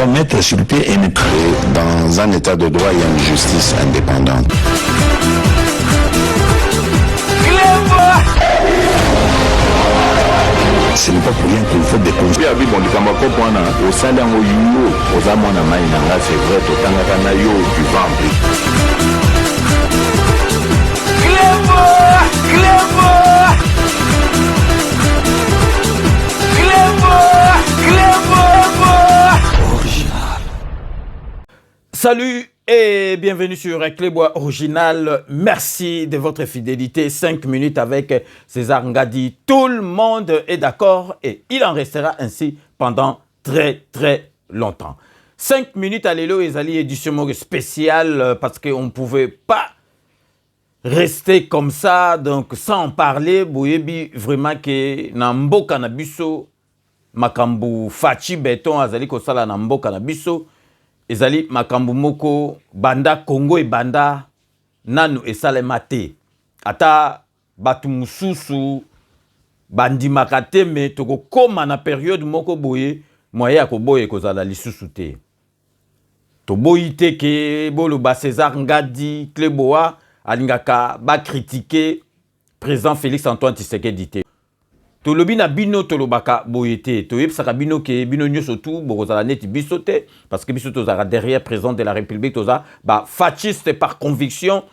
doit mettre sur le pied et dans un état de droit, il y a une justice indépendante. Ce n'est pas pour rien qu'il faut des conseils. Salut et bienvenue sur Clébois Original. Merci de votre fidélité. 5 minutes avec César Ngadi. Tout le monde est d'accord et il en restera ainsi pendant très longtemps. 5 minutes à l'élo Ezali édition spéciale parce qu'on ne pouvait pas rester comme ça, donc sans en parler. Boyebi vraiment que Nambo Kanabiso, Makambu Fachi Beton, Azali Kosala Nambo Kanabiso. Ezali makambu moko banda Congo e banda nanu esalema te. Ata batu mususu bandi makate me toko koma na période moko boye moye ya koboye kozala lisusu te. To boyi te ke bolo ba César Ngadi Clébois alingaka ba critiquer président Félix Antoine Tshisekedi te. To lobi na bino to lobaka boyete to yebsaka bino ke bino nyoso tout bokozala neti biso te parce que biso tozara derrière président de la République toza ba fasciste par conviction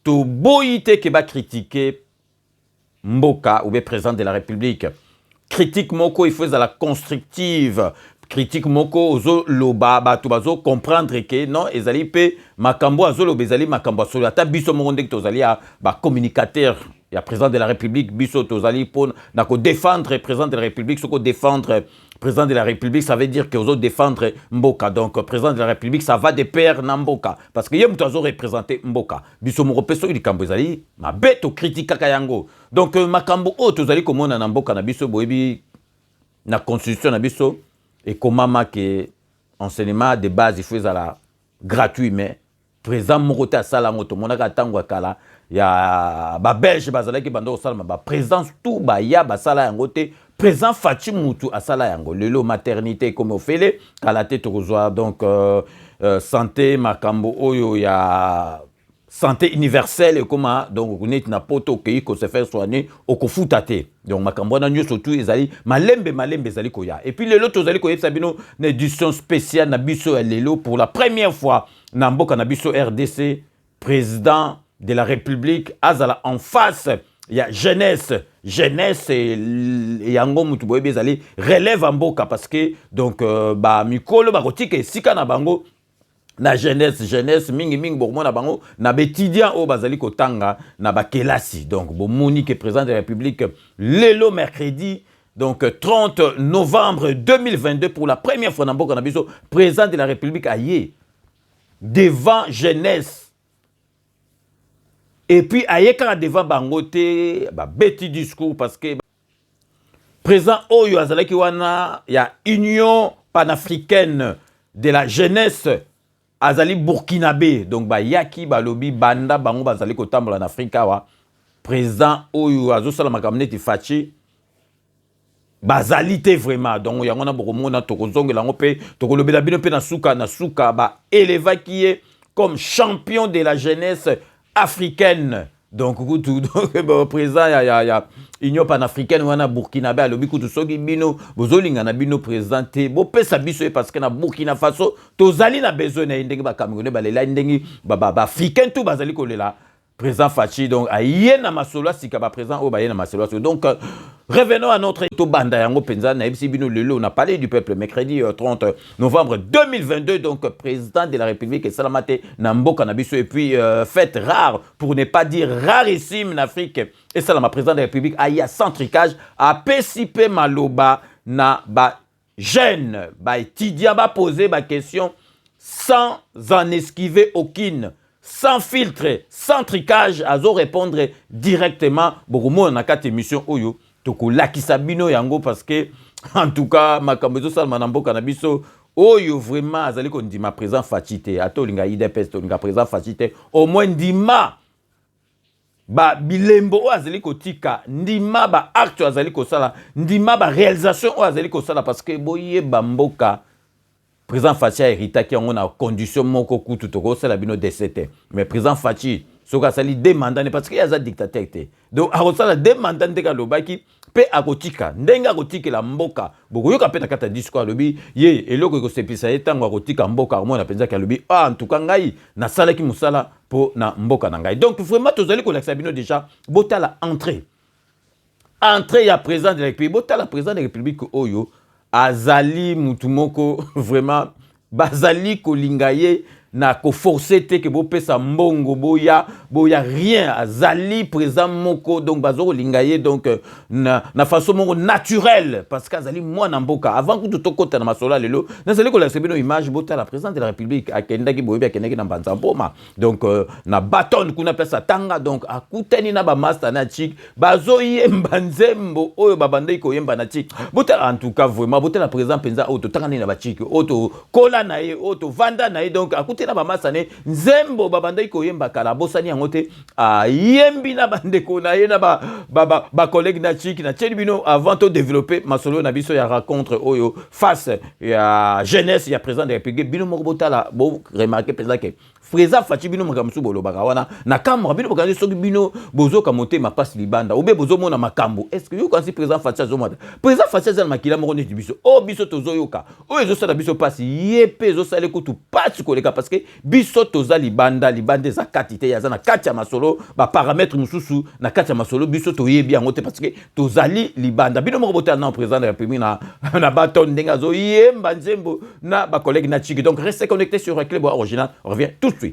to boyite ke ba critiquer mboka ou bien président de la République. Critique moko il faut la constructive. Critique moko ozo loba ba to bazo comprendre que non ezali pe makambo azo loba ezali makambo so ata biso monde que tozali ba communicateur. Il y a président de la République, Bisso Tozali, pour défendre le président de la République. Ce qu'on défendre le président de la République, ça veut dire que vous défendre Mboka. Donc, président de la République, ça va de pair dans Mboka. Parce que vous avez représenté Mboka. Bisso Moropeso, il dit ma bête critique Kayango. Donc, Makambo, Tozali, comme on a Mboka, na Bisso, Boebi, na constitution, na Bisso, et comment que enseignement de base, il faut la gratuit, mais président Morote à Salamoto, mon agatangwa kala. Il y a ba belge bazalaki bando salma ba présence tout ba ya ba sala yango te présent Fachi Moutou à sala yango lelo maternité comme ofele kala te tokozwa donc santé makambo oyo ya santé universelle et comment donc on est na poto ki ko se faire soigner au kofuta te donc makambo na nyo surtout ezali malembe ezali koya et puis lelo tozali ko yebsa bino na édition spéciale na biso lelo pour la première fois na mboka na biso RDC président de la République, azala en face, il y a jeunesse et yango mutu boye bezali relève en boka parce que donc ba mikolo ba kotike sika na bango na jeunesse mingi bormo na bango na betidian o bazali kotanga na ba kelasi donc bo monique président de la République lelo mercredi donc 30 novembre 2022 pour la première fois na mboka na biso président de la République aye devant jeunesse. Et puis, ayeka devant bangote, ba beti discours parce que président Oyo Azalaki wana, il y a Union panafricaine de la jeunesse Azali Burkinabé. Donc, ba yaki balobi banda bango bazali kotambola en Afrique wa. Président Oyo Azosala makamneti fachi bazali te vraiment. Donc, yangona bokomona tokozonge lango pe tokolobela bino pe na suka ba elevaki comme champion de la jeunesse africaine. Donc, président, il y a Union panafricaine, ou a Burkinabé, à l'obi, tout sogi bino, bozolinga na bino présenté, bo pesa biso parce que na Burkina Faso, tozali na besoin na indenge ba Camerounais, ba lela indenge ba africain tout bazali kolela. Président Fachi, donc, a yena masolo, si ka ba président, o ba yena masolo. Donc, revenons à notre éto banda yango penza na ebisi bino lelo, on a parlé du peuple mercredi 30 novembre 2022, donc, président de la République et Salamate Nambo Kanabiso, et puis, fête rare, pour ne pas dire rarissime en Afrique, et Salama, président de la République, a ya centricage, a pesipe maloba na ba jeune, ba étudiant, ba poser ba question, sans en esquiver aucune. Sans filtre, sans tricage, azo répondre directement. Bokumo na kati émission oyo toko lakisa bino yango parce que en tout cas makambezo salma na mboka na biso oyo vraiment azali ko ndima présent fatité ato linga IDPS to linga présent fatité au moins ndima ba bilembo o azali ko tika ndima ba acte azali ko sala ndima ba réalisation o azali ko sala parce que boye ba mboka président Fachi a hérité qui on a condition moko kutu toko c'est la bino décédé mais président Fachi soka sali demandane parce qu'il y a un dictateur donc a rosala demandane de kalobaki pe akotika ndenga akotika la mboka boko yoka pe nakata discours lobi ye eloko ko sepisa etango akotika mboka mo na penza ka lobi en tout cas ngai na sala ki musala po na mboka na ngai donc vraiment tozali ko laksa bino déjà bota la entrée ya président de la République bota la président de la République oyo azali mutumoko vraiment bazali kolingaye na ko forcer te ke bo pesa mbongo boya rien azali président moko donc bazoko lingaye donc na façon moko naturelle parce que azali mwana mboka avant que tout kota na masola lelo nazali ko la sebino image bota la président de la République akendaki boyebi akendaki na banza poma donc na baton kuna pesa tanga donc akutani na ba master na chik bazo yemba nzembo oyo babandai ko yemba na chik bota en tout cas vraiment bota la président penza auto tanga na ba chik auto kola na ye auto vanda na ye donc akutani na bamasane nzembo babandai koyemba kala bosani yango te yembi na bandeko na ye na ba collègue na chiki na bino avant de développer masolo na biso ya rencontre oyo face ya jeunesse ya président de la République bino moko botala bo remarquer président que président Fachi bino makamsu bolo bakawana na kamera bino bokandi soki bino bozo kamote ma passe libanda obe bozo mona makambo est-ce que yo quand président Fachi azomata président Fachi azana makila moko neti biso o biso tozo yoka o ezo sala biso passe yepe ezo sala kutu passe koleka parce que biso toza libanda za katite ya zana katia masolo ba paramètres mususu na katia masolo biso toyebi yango te parce que tozali libanda bino moko botana na président de la République na baton ndenga zo yemba nzembo na ba collègue na chiki donc restez connectés sur Clébois Original on revient tout de suite.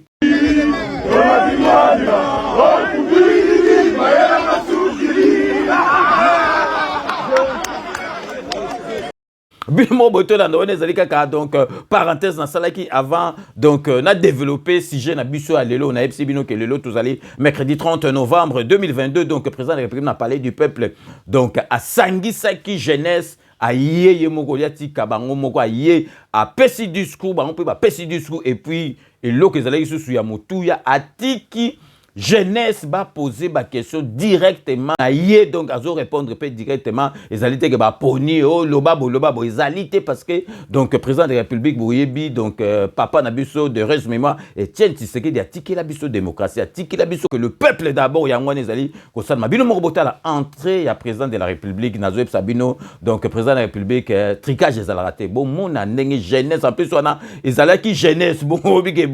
Bimo boto na ndone zalika ka donc parenthèse na salaki avant donc na développé sujet na biso à lelo na epsi bino que lelo tozali mercredi 30 novembre 2022 donc président de la République n'a parlé du peuple donc à sangisaki jeunesse aye moko yati kabango moko aye a pesi discours bango pe ba pesi discours et puis eloko ezalaki susu ya motuya atiki jeunesse va poser ma question directement aye donc azo répondre peut directement ezalité que ba poni oh loba bo ezalité parce que donc président de la République boyebi donc papa na biso de résumé moi et tient Tshisekedi a tiqué la biso démocratie a tiqué la biso que le peuple d'abord yangwa ezali ko salma bino mo bota la entrée ya président de la République nazo sabino donc président de la République tricage ezala raté bon mon ndenge jeunesse en plus wana ezalaki jeunesse bon obike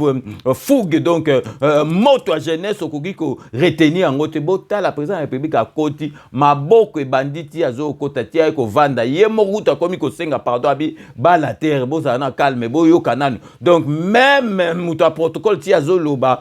fougue donc moto à jeunesse ko retenir en gote bota la président de la République a koti maboko e banditi azo kota tia ko vanda ye moruta komi ko senga pardon abi ba la terre boza na calme boyo kananu donc même muta protocole tia zo loba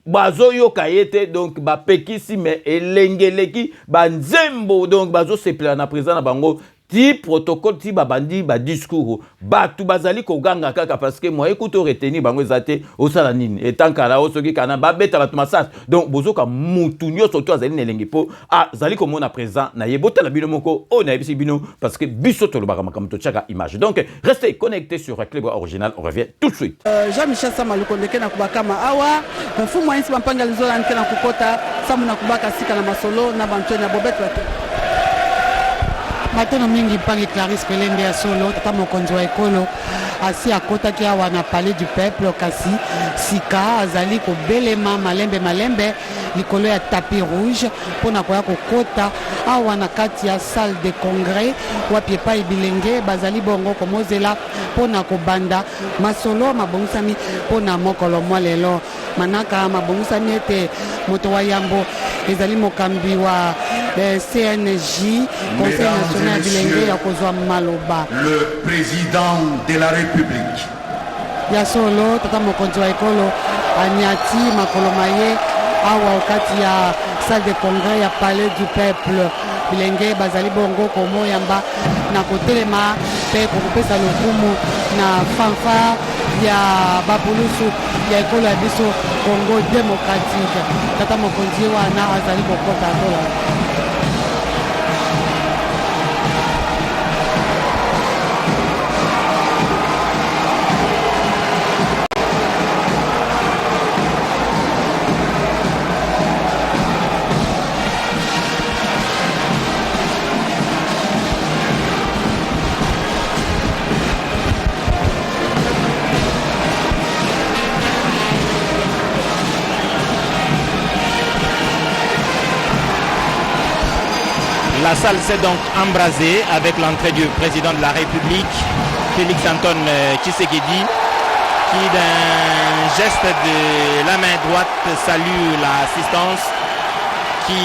bazo yoka yete donc ba pekisi mais elengeleki ba nzembo donc bazo se plaindre na président na bango ti protocole ti babandi ba discours batu bazali ko ganga kaka parce que moi écoute retenir bango ezate o sala nini etankala o soki kana ba beta batu massage donc bozoka mutu nyoso to azali nelengi po azali ko mona présent na yebota la bino moko o na yebisi bino parce que biso to lobaka makamto chaka image donc restez connectés sur Clébois Original on revient tout de suite. Jean-Michel Samaluko ndekena kubakama awa mfumo wa insi bampanga lizola nkena kukota samu na kubaka sika na masolo na bantona bobet wate Matono mingi pangi Clarisse Pelende ya solo tata mokonzi wa ekolo asi akotaki awa na palais du peuple kasi sika azali ko belema malembe likolo ya tapis rouge pona koya kokota awa na kati ya salle de congrès wapi epai bilenge bazali bongo komozela pona kobanda masolo mabongisami pona mokolo mwa lelo manaka mabongisami ete moto wa yambo ezali mokambi wa CNJ Conseil national bilenge ya kozwa maloba le président de la République ya solo tata mokonzi wa ekolo anyati makolo maye awa wakati ya salle de congrès ya palais du peuple bilenge bazali bongo komoyamba na kotelema pe kokopesa lokumu na fanfare ya bapulusu ya ekolo ya biso Congo démocratique tata mokonzi wana azali kokota tola. La salle s'est donc embrasée avec l'entrée du président de la République, Félix Antoine Tshisekedi, qui d'un geste de la main droite salue l'assistance, qui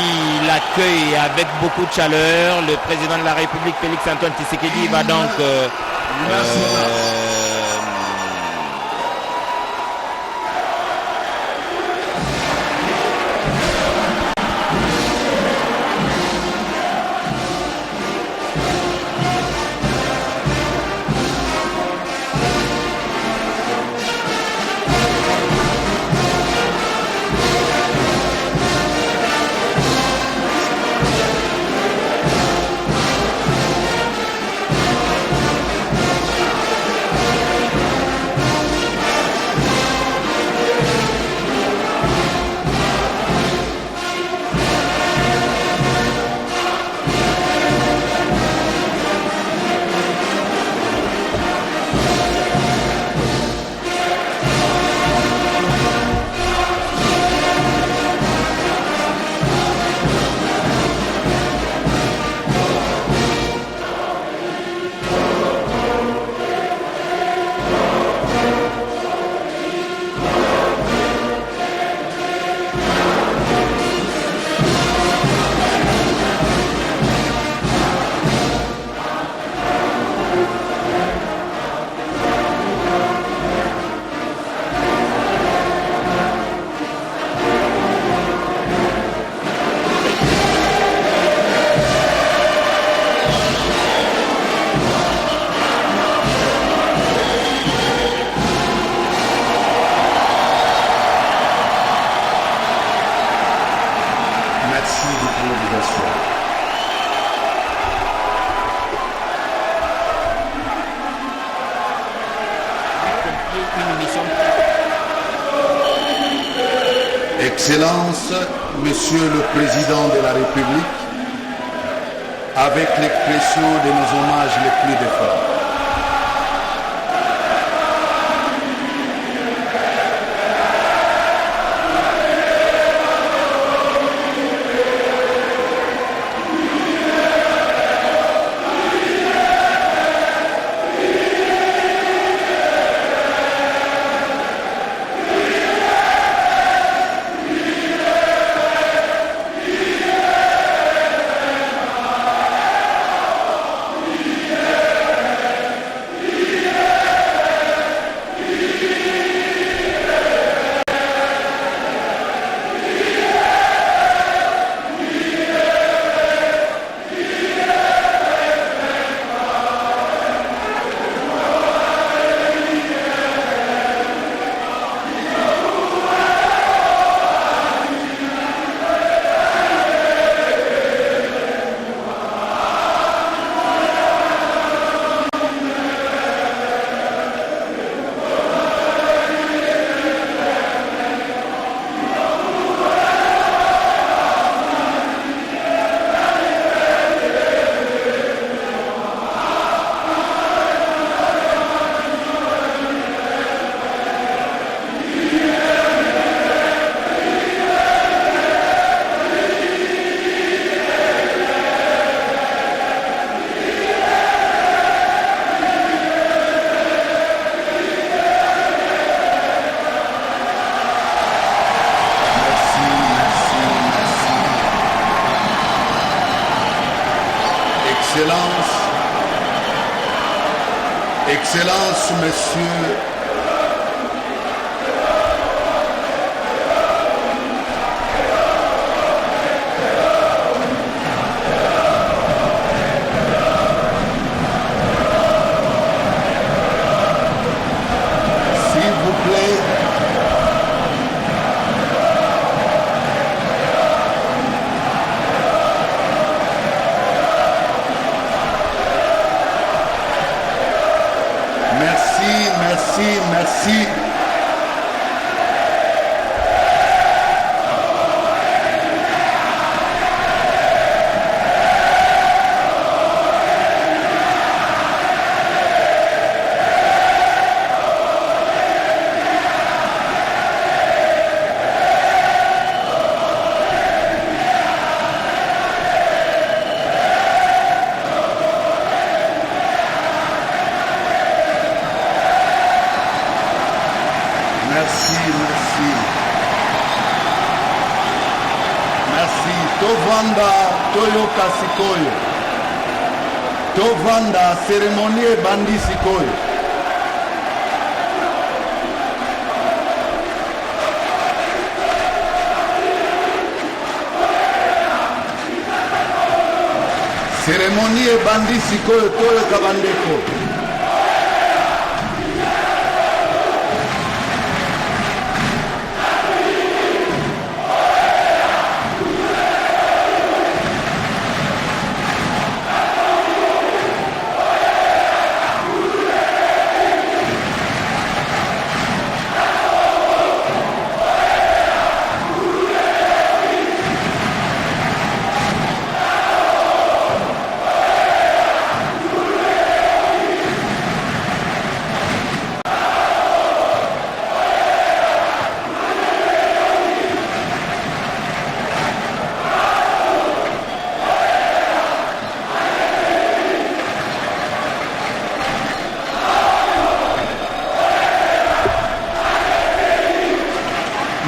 l'accueille avec beaucoup de chaleur. Le président de la République, Félix Antoine Tshisekedi, va donc Excellence, Monsieur le Président de la République, avec l'expression de nos hommages les plus défunts. Excellence, Monsieur s'il vous plaît, merci, tovanda toyoka sikoyo, tovanda cérémonie bandi sikoyo. Cérémonie bandi sikoyo toyoka bandeko.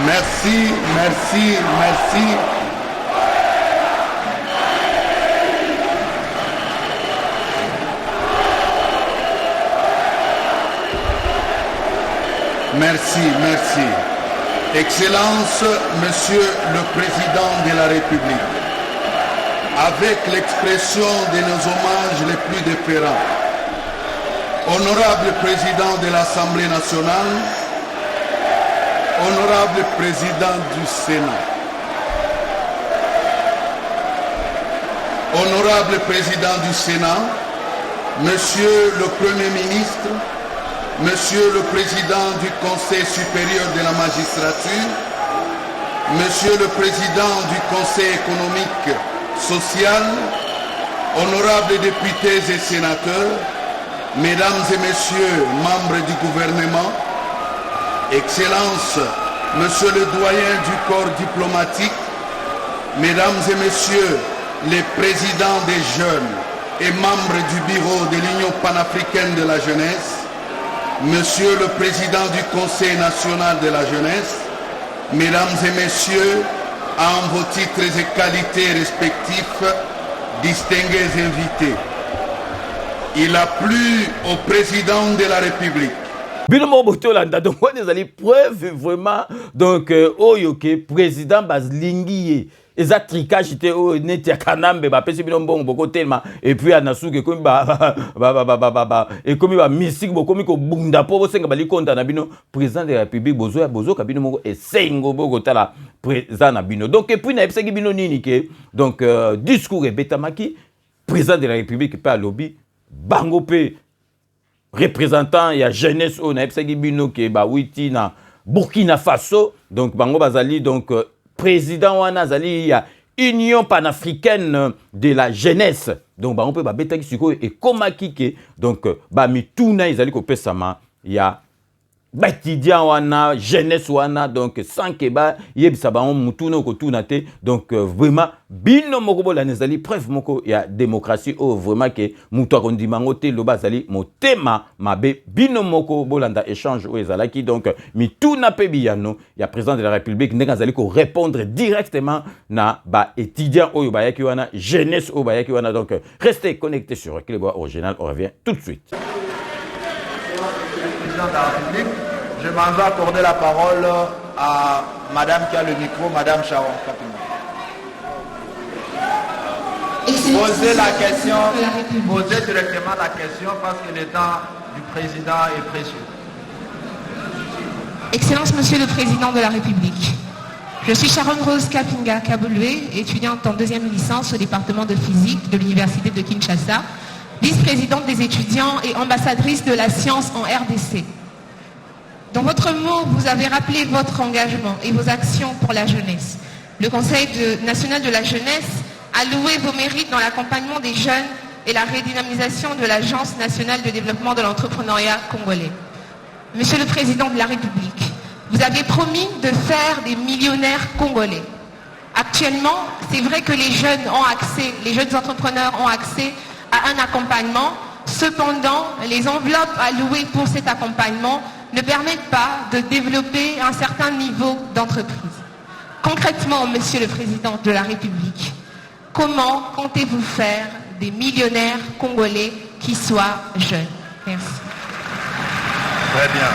Merci, merci, merci. Merci, merci. Excellence, Monsieur le Président de la République, avec l'expression de nos hommages les plus déférents, Honorable Président de l'Assemblée nationale, Honorable Président du Sénat, Honorable Président du Sénat, Monsieur le Premier ministre, Monsieur le Président du Conseil supérieur de la magistrature, Monsieur le Président du Conseil économique, social, honorables députés et sénateurs, Mesdames et Messieurs, membres du gouvernement, Excellences, Monsieur le doyen du corps diplomatique, Mesdames et Messieurs, les présidents des jeunes et membres du bureau de l'Union panafricaine de la jeunesse, Monsieur le Président du Conseil national de la jeunesse, Mesdames et Messieurs, en vos titres et qualités respectifs, distingués invités, il a plu au Président de la République. Binomo Botolanda, donc on est allé preuve vraiment, donc, Oyoke, président Baslingi. Et ça tricage était au net à Kanambe, pesi bino bon beaucoup tellement et puis anasuke comme et comme ba mystique beaucoup ko bunda po senga bali konta na bino président de la République bozo kabino moko et sengo boko tala président na bino. Donc et puis na epsaki bino nini ke donc discours et betamaki président de la République pas lobby bango pe représentant ya jeunesse au na epsaki bino ke ba witi na Burkina Faso donc bango bazali donc président wana zali ya Union panafricaine de la jeunesse donc ba on peut ba betaki siko et komaki ke donc ba mituna izali ko pesama ya batidian wana jeunesse wana donc sans que ba yebisa ba on mutuna ko tunate donc vraiment bino moko bola nezali preuve moko ya démocratie o vraiment que muto akondima ngote loba zali motema mabe bino moko bolanda échange o ezalaki donc mituna pe biyano ya président de la République ndenge azali ko répondre directement na ba étudiant oyo ba yaki wana jeunesse o ba yaki wana donc restez connectés sur Clébois Original, on revient tout de suite. Président de la République, je m'en vais accorder la parole à Madame qui a le micro, Madame Sharon Kapinga. Posez la question, posez directement la question parce que le temps du président est précieux. Excellence, Monsieur le Président de la République. Je suis Sharon Rose Kapinga Kabolue, étudiante en deuxième licence au département de physique de l'Université de Kinshasa, vice-présidente des étudiants et ambassadrice de la science en RDC. Dans votre mot, vous avez rappelé votre engagement et vos actions pour la jeunesse. Le Conseil national de la jeunesse a loué vos mérites dans l'accompagnement des jeunes et la redynamisation de l'Agence nationale de développement de l'entrepreneuriat congolais. Monsieur le Président de la République, vous aviez promis de faire des millionnaires congolais. Actuellement, c'est vrai que les jeunes ont accès, les jeunes entrepreneurs ont accès à un accompagnement. Cependant, les enveloppes allouées pour cet accompagnement ne permettent pas de développer un certain niveau d'entreprise. Concrètement, Monsieur le Président de la République, comment comptez-vous faire des millionnaires congolais qui soient jeunes? Merci. Très bien.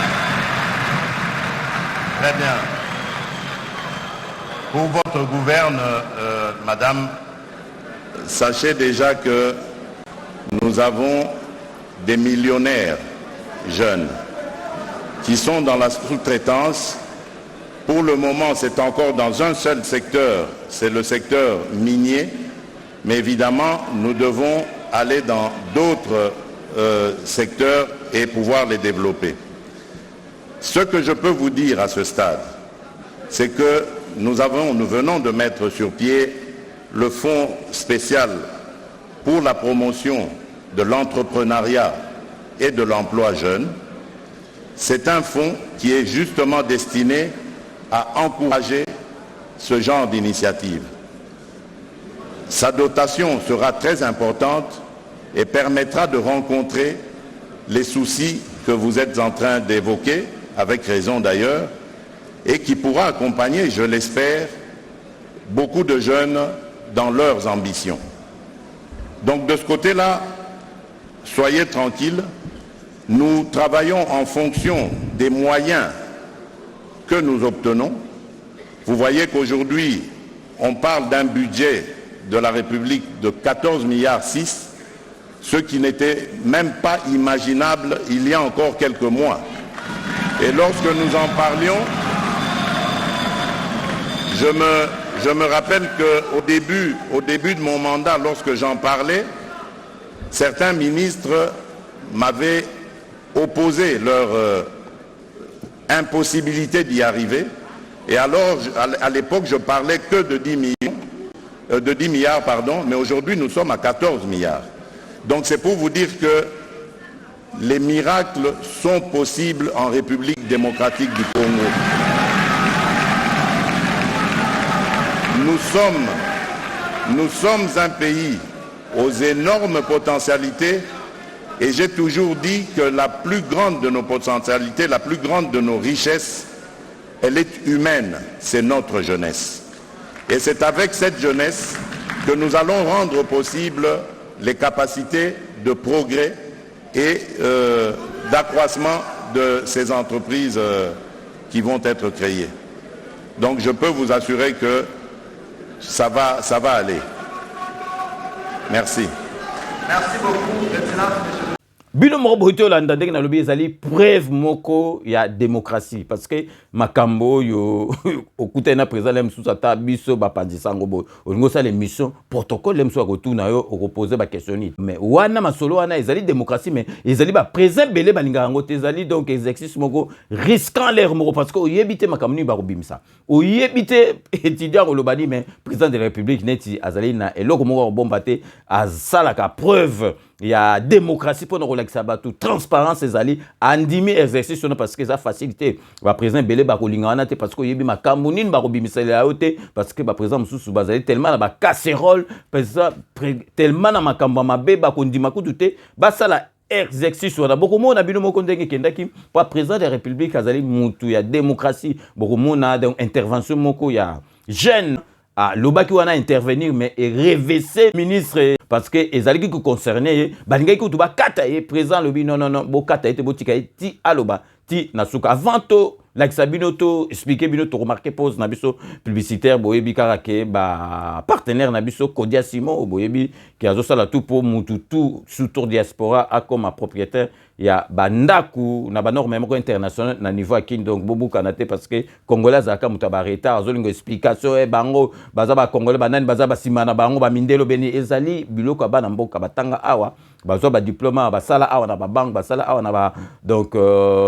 Très bien. Pour votre gouverne, madame, sachez déjà que nous avons des millionnaires jeunes qui sont dans la sous-traitance. Pour le moment, c'est encore dans un seul secteur, c'est le secteur minier, mais évidemment, nous devons aller dans d'autres secteurs et pouvoir les développer. Ce que je peux vous dire à ce stade, c'est que nous venons de mettre sur pied le fonds spécial pour la promotion de l'entrepreneuriat et de l'emploi jeune. C'est un fonds qui est justement destiné à encourager ce genre d'initiative. Sa dotation sera très importante et permettra de rencontrer les soucis que vous êtes en train d'évoquer, avec raison d'ailleurs, et qui pourra accompagner, je l'espère, beaucoup de jeunes dans leurs ambitions. Donc de ce côté-là, soyez tranquilles, nous travaillons en fonction des moyens que nous obtenons. Vous voyez qu'aujourd'hui, on parle d'un budget de la République de 14,6 milliards, ce qui n'était même pas imaginable il y a encore quelques mois. Et lorsque nous en parlions, je me rappelle qu'au début de mon mandat, lorsque j'en parlais, certains ministres m'avaient opposé leur impossibilité d'y arriver. Et alors, à l'époque, je parlais que de 10 milliards, mais aujourd'hui, nous sommes à 14 milliards. Donc c'est pour vous dire que les miracles sont possibles en République démocratique du Congo. Nous sommes un pays aux énormes potentialités et j'ai toujours dit que la plus grande de nos potentialités, la plus grande de nos richesses, elle est humaine, c'est notre jeunesse. Et c'est avec cette jeunesse que nous allons rendre possible les capacités de progrès et d'accroissement de ces entreprises qui vont être créées. Donc je peux vous assurer que ça va aller. Merci. Merci beaucoup, Excellence, monsieur. Bino moko bote olanda ndenge na lobi ezali preuve moko ya démocratie parce que makambo yo okuta na président lem sous ata biso ba pandisango bo olingo sa l'émission protocole lem so akotuna yo okoposer ba questionner mais wana masolo wana ezali démocratie mais ezali ba président belé balinga yango te ezali donc exercice moko risquant l'air moko parce que oyebite makamni ba kobimisa oyebite étudiant olobani mais président de la République neti azali na eloko moko bomba te asalaka preuve il y a démocratie pour nous relaxer batou transparence ezali andimi exercice parce que ça facilité ba président belé ba kolingana te parce que yebi makambo nini ba kobimisela yote parce que ba président mususu bazali tellement na ba casserole tellement na makambo mabe ba kondima kutu ba sala exercice wana bokomo na bino moko ndenge kendaki pa président de la République azali mutu ya démocratie bokomo na donc intervention moko ya jeune lobaki wana intervenir mais révéser ministre parce que ezaliki ko concerné balingaki ko tuba kata ye président lobi non bo kata ete botika ti aloba ti nasuka avant to lakisa bino to expliquer bino to remarquer pause na biso publicitaire boyebi karake ba partenaire na biso Kodia Simon boyebi ki azosala tout pour mutu tout sous tour diaspora a comme propriétaire ya bandaku na ba norme moko international na niveau akini donc bobu kanate parce que congolais zaka mutaba retard azolingo explication bango baza ba congolais banani baza ba simana bango ba mindelo beni ezali biloko bana mboka batanga awa bazo ba diplôme basala awa na ba banque basala awa na ba donc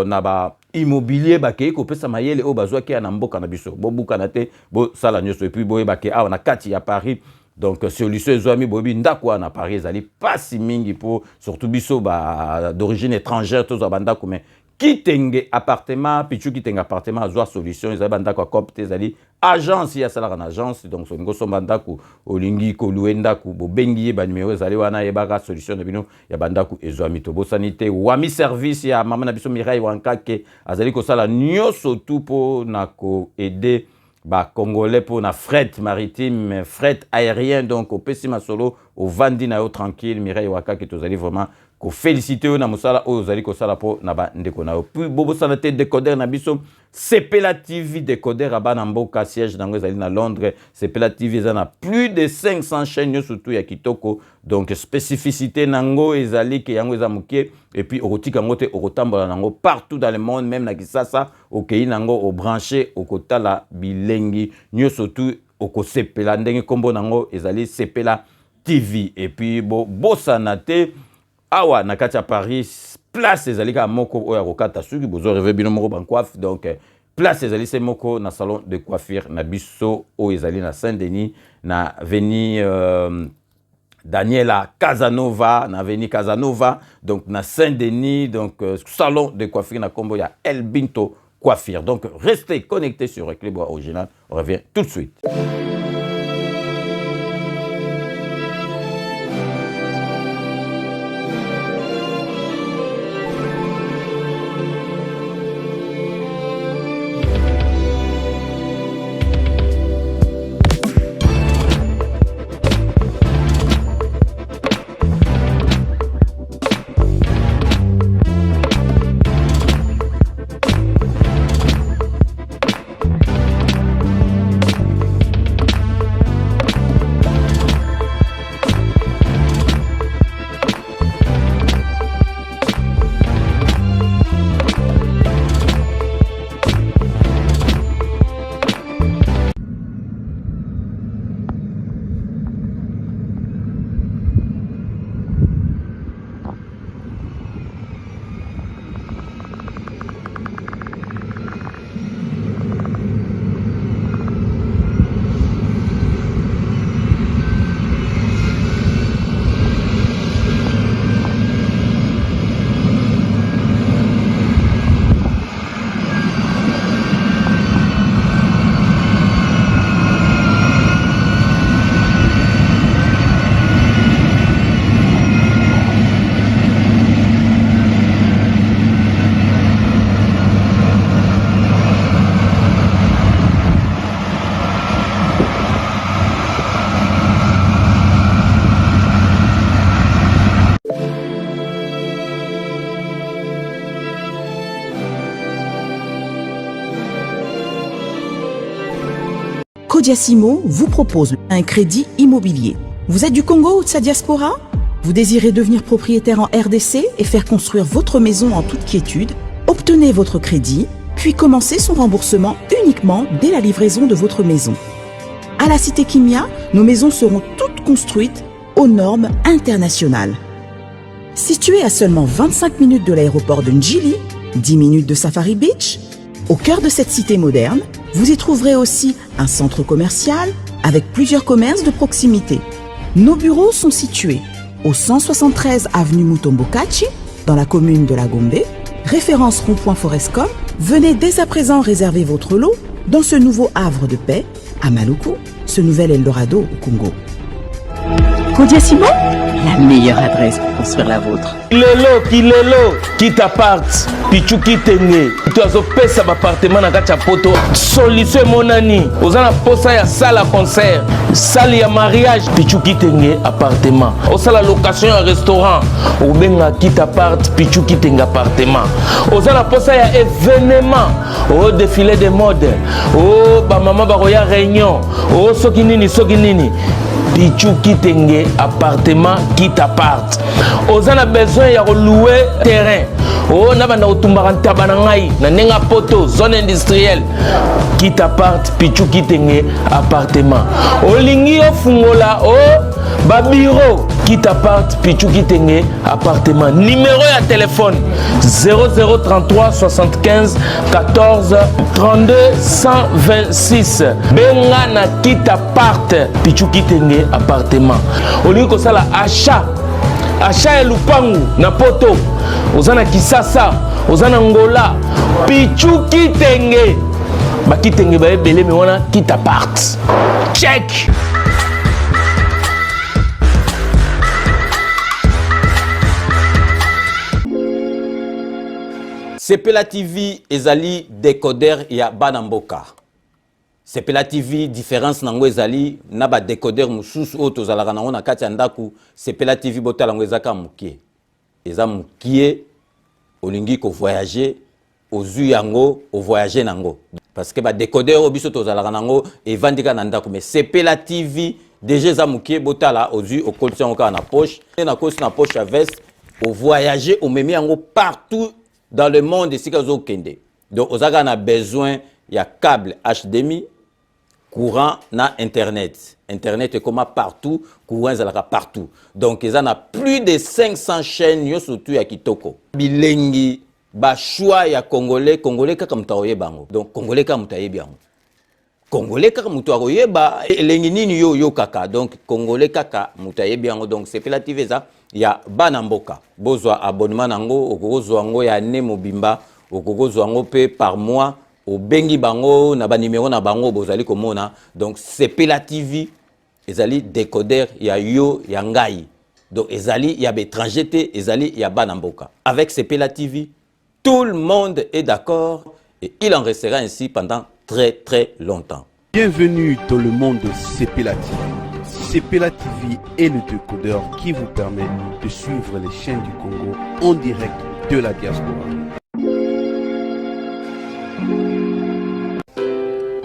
na ba immobilier bakei ko pesa mayele o bazwa ki na mboka na biso bobu kanate bo sala nyoso et puis boye bakei awa na kati ya Paris. Donc solution ezwami bobi ndako na Paris ezali pasi mingi pour surtout biso ba d'origine étrangère tous bandako mais kitenge appartement pichu kitenge appartement azwa solution ezali bandako copte ezali agence ya sala na agence donc so ngo so bandako olingi ko luenda ku bo bengi ba numéro ezali wana ye baka solution na bino ya bandako ezwami to bo sanité wami service ya mama na biso Mirai Wankake azali ko sala nyoso tout pour na ko aider Congolais pour na fret maritime, fret aérien, donc au Pesima Solo, au Vandi na yo tranquille, Mireille Waka qui tous allez vraiment féliciter na musala aux allez ko sala po na ba ndeko na yo. Puis bobo sanate décodeur na biso, Sepela TV décodeur à Banamboka siège dans les na Londres, Sepela TV ça na plus de 500 chaînes surtout ya kitoko, donc spécificité nango ezali ke yango ezamukie et puis okotika ngote okotambola nango partout dans le monde, même na Kisasa okei nango au branché okotala bilengi nyoso tu okosepela ndenge kombo nango ezali Sepela TV et puis bosanate awa na kati ya Paris place ezali ka moko oya kokata suki bozo rêver bino moko ban coiffe, donc place ezali se moko na salon de coiffure na biso o ezali na Saint-Denis na avenue Daniela Casanova, na avenue Casanova, donc na Saint-Denis, donc salon de coiffure na kombo ya El Binto Coiffure. Donc restez connectés sur Reclebois Original, on revient tout de suite. Codiasimo vous propose un crédit immobilier. Vous êtes du Congo ou de sa diaspora? Vous désirez devenir propriétaire en RDC et faire construire votre maison en toute quiétude? Obtenez votre crédit, puis commencez son remboursement uniquement dès la livraison de votre maison. À la Cité Kimia, nos maisons seront toutes construites aux normes internationales. Située à seulement 25 minutes de l'aéroport de Njili, 10 minutes de Safari Beach, au cœur de cette cité moderne, vous y trouverez aussi un centre commercial avec plusieurs commerces de proximité. Nos bureaux sont situés au 173 avenue Mutombokachi, dans la commune de la Gombe, référence rond-point Forescom. Venez dès à présent réserver votre lot dans ce nouveau havre de paix à Maluku, ce nouvel Eldorado au Congo. Codiasimo, la meilleure adresse pour construire la vôtre. Kilelo, qui t'apparte, pichu qui t'engue. Tu as opé sa appartement na kacha poto. Solution monani. Ozana posa ya salle à concert, salle ya mariage, pichu qui t'engue appartement. Osala location ya restaurant, obenga qui t'apparte, pichu qui t'engue appartement. Ozana posa ya événement, au défilé de mode, oh ba mama ba roya réunion, oh soki nini. Pichu Kitenge appartement qui t'apparte. Ozana besoin ya louer terrain. Oh na banda otumbaka tabana ngai na nenga poto zone industrielle qui t'apparte Pichu Kitenge appartement. Olingi ofungola oh ba bureau qui t'apparte Pichu Kitenge appartement. Numéro ya téléphone 0033 75 14 32 126. Benga na qui t'apparte Pichu Kitenge appartement. Olingi ko sala achat ya lupangu na poto. Ozana Kisasa, ozana Ngola, Pichu Kitenge. Ba Kitenge ba ebele me wana qui t'apparte. Check. Sepela TV ezali décodeur ya Banamboka. Sepela TV différence nango ezali na ba décodeur mususu o tozalaka nango na kati ya ndaku Sepela TV botala ngo ezaka mukie eza mukie olingi ko voyager ozu yango o voyager nango parce que ba décodeur o biso tozalaka nango evandika na ndaku mais Sepela TV déjà eza mukie botala ozu o kolisi yango ka na poche na kosi na poche à veste o voyager o memi yango partout dans le monde ici ka zo kende donc ozaka na besoin il y a câble HDMI, courant na internet. Internet est comme partout, courant est partout. Donc il y a plus de 500 chaînes surtout à Kitoko. Bilengi ba choix ya congolais kaka mutaoye bango. Donc congolais kaka mutaye bien. Congolais kaka mutaoye ba elengi nini yo kaka. Donc congolais kaka mutaye bien. Donc c'est Sepela TV ça ya banamboka. Bozwa abonnement nango okozwa ngo ya ne mobimba okozwa ngo pe par mois. Au bengi bango na ba numéro na bango bozali komona donc Sepela TV ezali décodeur ya yo ya ngai donc ezali ya bétranger te ezali ya banamboka avec Sepela TV tout le monde est d'accord et il en restera ainsi pendant très longtemps. Bienvenue dans le monde de Sepela TV. Sepela TV est le décodeur qui vous permet de suivre les chaînes du Congo en direct de la diaspora.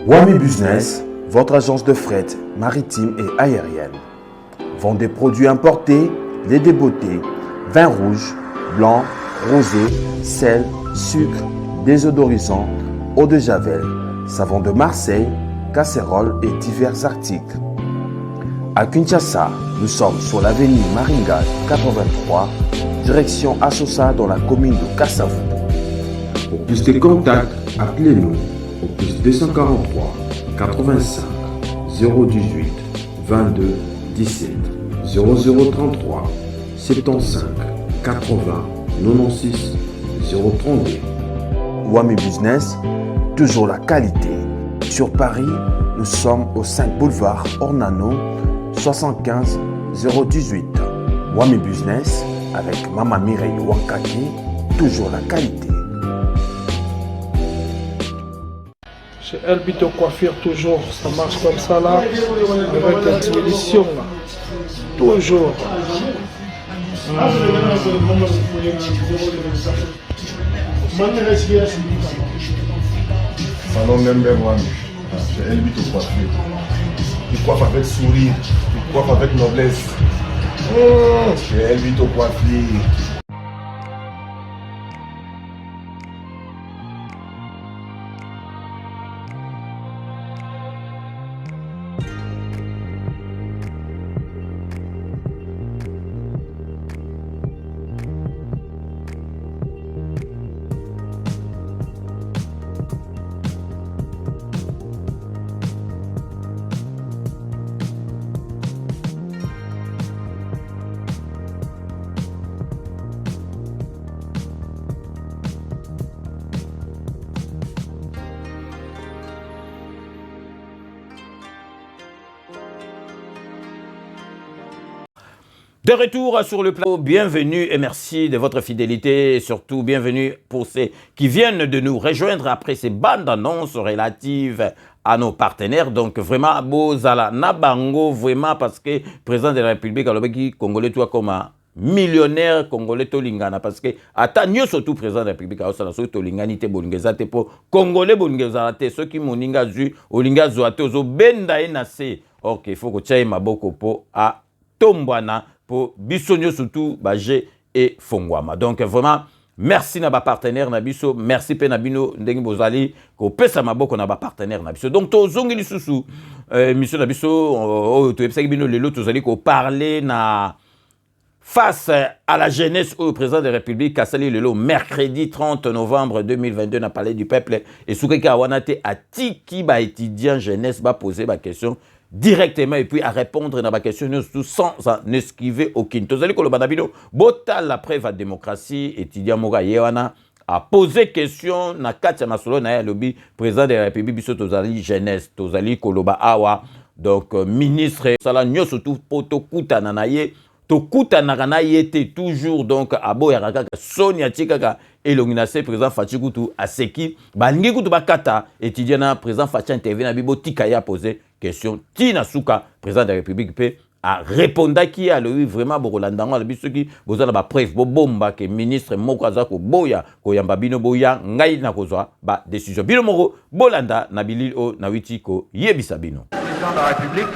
Wami Business, votre agence de fret maritime et aérienne. Vend des produits importés, lait de beauté, vin rouge, blanc, rosé, sel, sucre, désodorisant, eau de javel, savon de Marseille, casseroles et divers articles. À Kinshasa, nous sommes sur l'avenue Maringa 83, direction Assosa dans la commune de Kassavu. Pour plus de contacts, appelez-nous au plus 243 85 018 22 17 0033 75 80 96 032. Wami Business, toujours la qualité. Sur Paris, nous sommes au 5 boulevard Ornano 75 018. Wami Business avec Mama Mireille Wankaki, toujours la qualité. Chez Elbito Coiffure, toujours, ça marche comme ça là, avec la expédition là. Toujours. Salon Member One, chez Elbito Coiffure. Il coiffe avec sourire, il coiffe avec noblesse. Chez Elbito Coiffure. De retour sur le plateau, bienvenue et merci de votre fidélité et surtout bienvenue pour ceux qui viennent de nous rejoindre après ces bandes annonces relatives à nos partenaires. Donc vraiment, Bozala Nabango, vraiment parce que le président de la République, le Congolais, toi comme un millionnaire Congolais, Tolingana, parce que attends, surtout président de la République, Tolingani, te Bolingezate pour Congolais, Bolingezate, ceux qui m'ont zu, Olinga Zoate, Ozo Benda Enase. Ok, il faut que tu aies ma boko pour à Tombwana. Pour Bissonio surtout Bagé et Fongwama. Donc vraiment merci na ba partenaire na biso, merci pe na bino ndengi bozali ko pesa maboko na ba partenaire na biso. Donc to zongi lisusu mission na biso o to epsaki bino lelo tozali ko parler na face à la jeunesse au président de la République Kasali lelo mercredi 30 novembre 2022 na palais du peuple et soukeki awanate atiki ba étudiant jeunesse ba poser ba question directement et puis à répondre à ma question sans en esquiver aucune. Tozali ko loba bino bota la preuve à démocratie étudiant Moga Yewana a posé question na kati masolo na lobby président de la République biso tozali jeunesse tozali ko loba awa donc ministre sala nyo surtout poto kuta na ye tokutanaka na ye te toujours donc aboyaka kaka soni atie kaka elongi na se président Faci kutu aseki balingi kutu bakata étudiant na président Faci intervient na bibo tika ya poser question tina suka président de la République pe a répondaki à lui vraiment bokolandango alobi soki bozala ba preuve bobomba ke ministre moko aza ko boya ko yamba bino boya ngai na kozwa ba décision bino moko bolanda na bilil o na witi ko yebisa bino. Président de la République,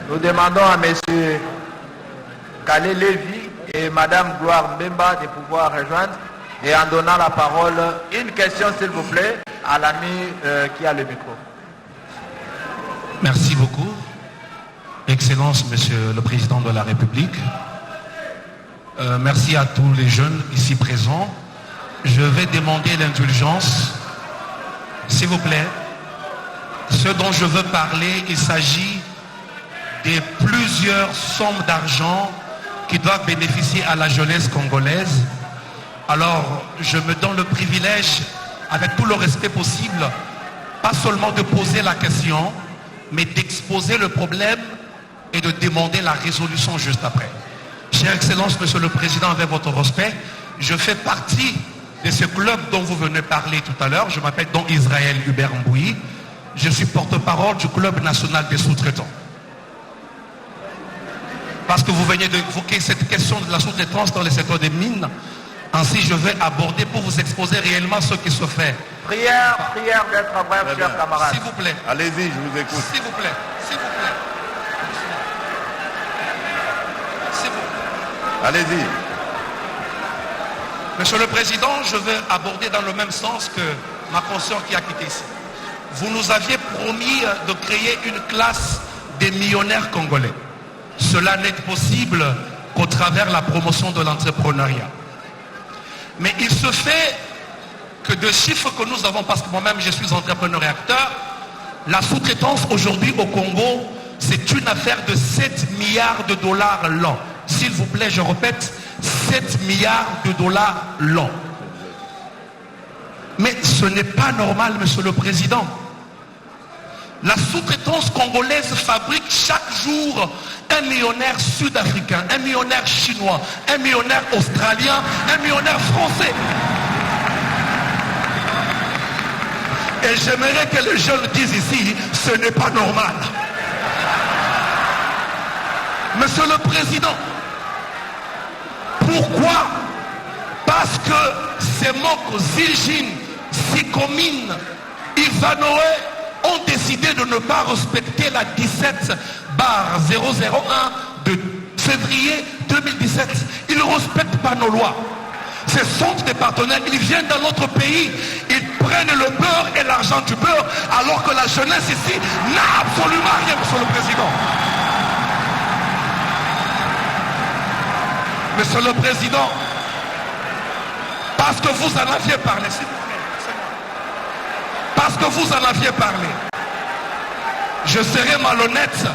nous demandons à monsieur Kalé Lévy et madame Gloire Mbemba de pouvoir rejoindre et en donnant la parole, une question s'il vous plaît à l'ami qui a le micro. Merci beaucoup. Excellence, Monsieur le Président de la République. Merci à tous les jeunes ici présents. Je vais demander l'indulgence. S'il vous plaît. Ce dont je veux parler, il s'agit de plusieurs sommes d'argent qui doivent bénéficier à la jeunesse congolaise. Alors, je me donne le privilège, avec tout le respect possible, pas seulement de poser la question, mais d'exposer le problème et de demander la résolution juste après. Chère Excellence, Monsieur le Président, avec votre respect, je fais partie de ce club dont vous venez parler tout à l'heure. Je m'appelle donc Israël Hubert Mbouyi. Je suis porte-parole du Club national des sous-traitants. Parce que vous venez d'évoquer cette question de la sous-traitance dans le secteur des mines, ainsi je vais aborder pour vous exposer réellement ce qui se fait. Prière d'être bref, chers camarades. S'il vous plaît. Allez-y, je vous écoute. S'il vous plaît. S'il vous plaît. Allez-y. Monsieur le Président, je vais aborder dans le même sens que ma conscience qui a quitté ici. Vous nous aviez promis de créer une classe des millionnaires congolais. Cela n'est possible qu'au travers la promotion de l'entrepreneuriat. Mais il se fait que de chiffres que nous avons, parce que moi-même je suis entrepreneur et acteur, la sous-traitance aujourd'hui au Congo, c'est une affaire de 7 milliards de dollars l'an. S'il vous plaît, je répète, 7 milliards de dollars l'an. Mais ce n'est pas normal, Monsieur le Président. La sous-traitance congolaise fabrique chaque jour un millionnaire sud-africain, un millionnaire chinois, un millionnaire australien, un millionnaire français. Et j'aimerais que les jeunes disent ici, ce n'est pas normal. Monsieur le Président, pourquoi? Parce que ces Moko, Zilgin, Sikomine, Ivanoé ont décidé de ne pas respecter la 17/001 de février 2017. Ils ne respectent pas nos lois. Ce sont des partenaires, ils viennent dans notre pays, ils prennent le beurre et l'argent du beurre, alors que la jeunesse ici n'a absolument rien, Monsieur le Président. Monsieur le Président, parce que vous en aviez parlé, s'il vous plaît, parce que vous en aviez parlé, je serais malhonnête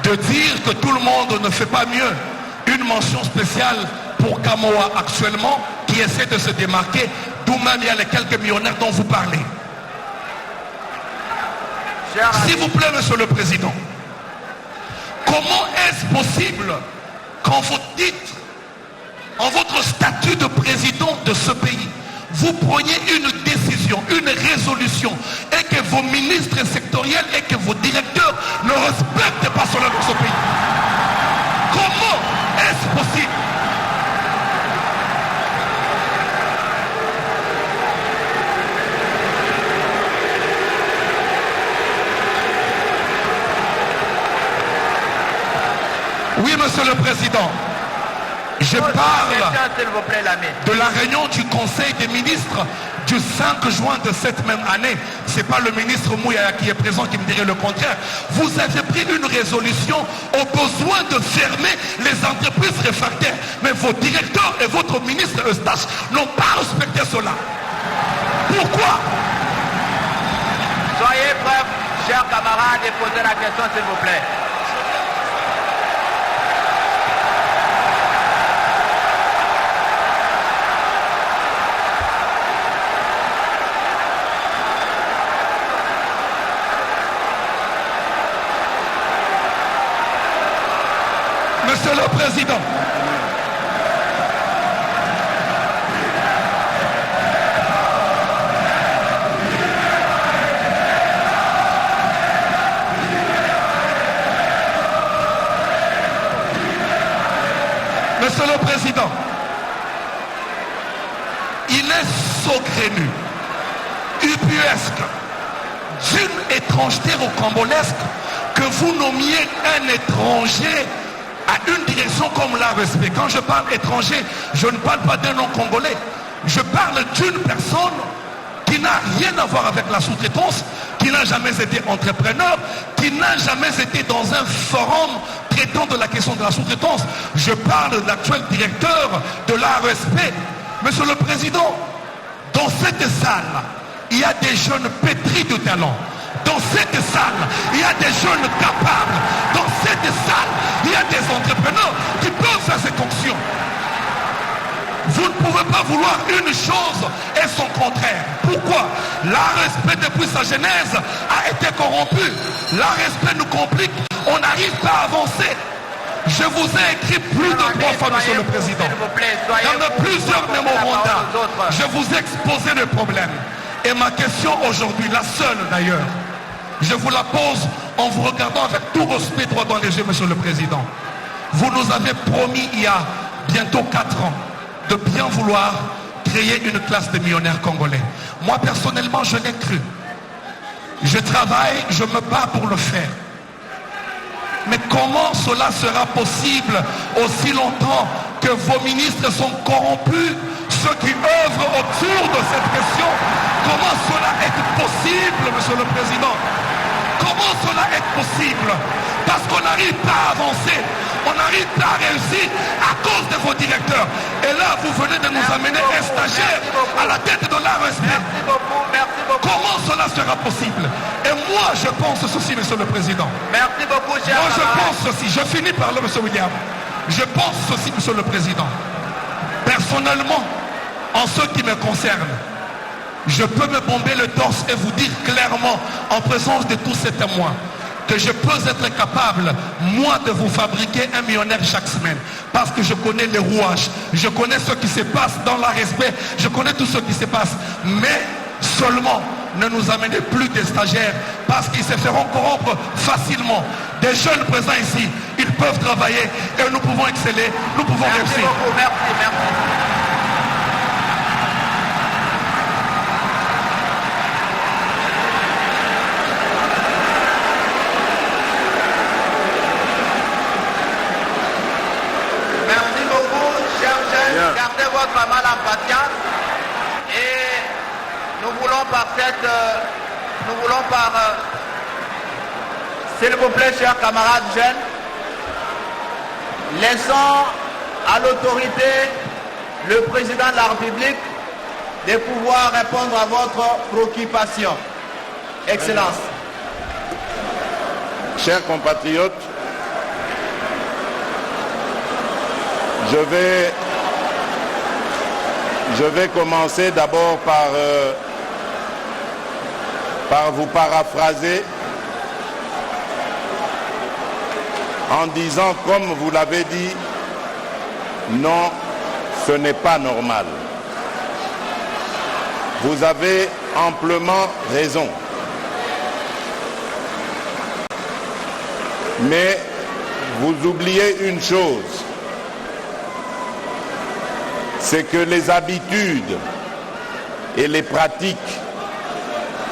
de dire que tout le monde ne fait pas mieux. Une mention spéciale pour Kamoa actuellement, qui essaie de se démarquer, d'où même il y a les quelques millionnaires dont vous parlez. S'il vous plaît, Monsieur le Président, comment est-ce possible qu'en votre titre, en votre statut de président de ce pays, vous preniez une décision, une résolution, et que vos ministres sectoriels et que vos directeurs ne respectent pas cela dans ce pays? Comment est-ce possible? Oui, Monsieur le Président. Je parle de la réunion du Conseil des ministres du 5 juin de cette même année. Ce n'est pas le ministre Mouyaya qui est présent qui me dirait le contraire. Vous avez pris une résolution au besoin de fermer les entreprises réfractaires. Mais vos directeurs et votre ministre Eustache n'ont pas respecté cela. Pourquoi? Soyez prêts, chers camarades, et posez la question, s'il vous plaît. Monsieur le Président, Monsieur le Président, il est saugrenu, ubuesque, d'une étrangeté rocambolesque que vous nommiez un étranger à une direction comme la respect. Quand je parle étranger, je ne parle pas d'un nom congolais. Je parle d'une personne qui n'a rien à voir avec la sous-traitance, qui n'a jamais été entrepreneur, qui n'a jamais été dans un forum traitant de la question de la sous-traitance. Je parle de l'actuel directeur de l'ARSP. Monsieur le Président, dans cette salle, il y a des jeunes pétris de talent. Dans cette salle, il y a des jeunes capables. Dans cette salle, il y a des entrepreneurs qui peuvent faire ces fonctions. Vous ne pouvez pas vouloir une chose et son contraire. Pourquoi? L'ARSP depuis sa genèse a été corrompu. L'ARSP nous complique. On n'arrive pas à avancer. Je vous ai écrit plus de 3 fois, Monsieur le Président. Dans plusieurs mémorandums, je vous ai exposé le problème. Et ma question aujourd'hui, la seule d'ailleurs, je vous la pose en vous regardant avec tout respect droit dans les yeux, Monsieur le Président. Vous nous avez promis il y a bientôt 4 ans de bien vouloir créer une classe de millionnaires congolais. Moi personnellement, je l'ai cru. Je travaille, je me bats pour le faire. Mais comment cela sera possible aussi longtemps que vos ministres sont corrompus, ceux qui œuvrent autour de cette question? Comment cela est possible, Monsieur le Président? Comment cela est possible? Parce qu'on n'arrive pas à avancer, on n'arrive pas à réussir à cause de vos directeurs. Et là, vous venez de nous amener un stagiaire à la tête de l'ARSP. Comment cela sera possible? Et moi, je pense ceci, Monsieur le Président. Merci beaucoup, cher Moi, je camarade. pense ceci. Je finis par là, Monsieur William. Je pense ceci, Monsieur le Président. Personnellement, en ce qui me concerne, je peux me bomber le torse et vous dire clairement, en présence de tous ces témoins, que je peux être capable, moi, de vous fabriquer un millionnaire chaque semaine. Parce que je connais les rouages, je connais ce qui se passe dans l'ARSP, je connais tout ce qui se passe. Mais seulement, ne nous amenez plus des stagiaires, parce qu'ils se feront corrompre facilement. Des jeunes présents ici, ils peuvent travailler et nous pouvons exceller, nous pouvons réussir. Merci beaucoup, merci. Gardez votre mal en patience et nous voulons s'il vous plaît, chers camarades jeunes, laissons à l'autorité, le président de la République, de pouvoir répondre à votre préoccupation. Excellence. Chers compatriotes, je vais commencer d'abord par vous paraphraser en disant, comme vous l'avez dit, non, ce n'est pas normal. Vous avez amplement raison. Mais vous oubliez une chose, c'est que les habitudes et les pratiques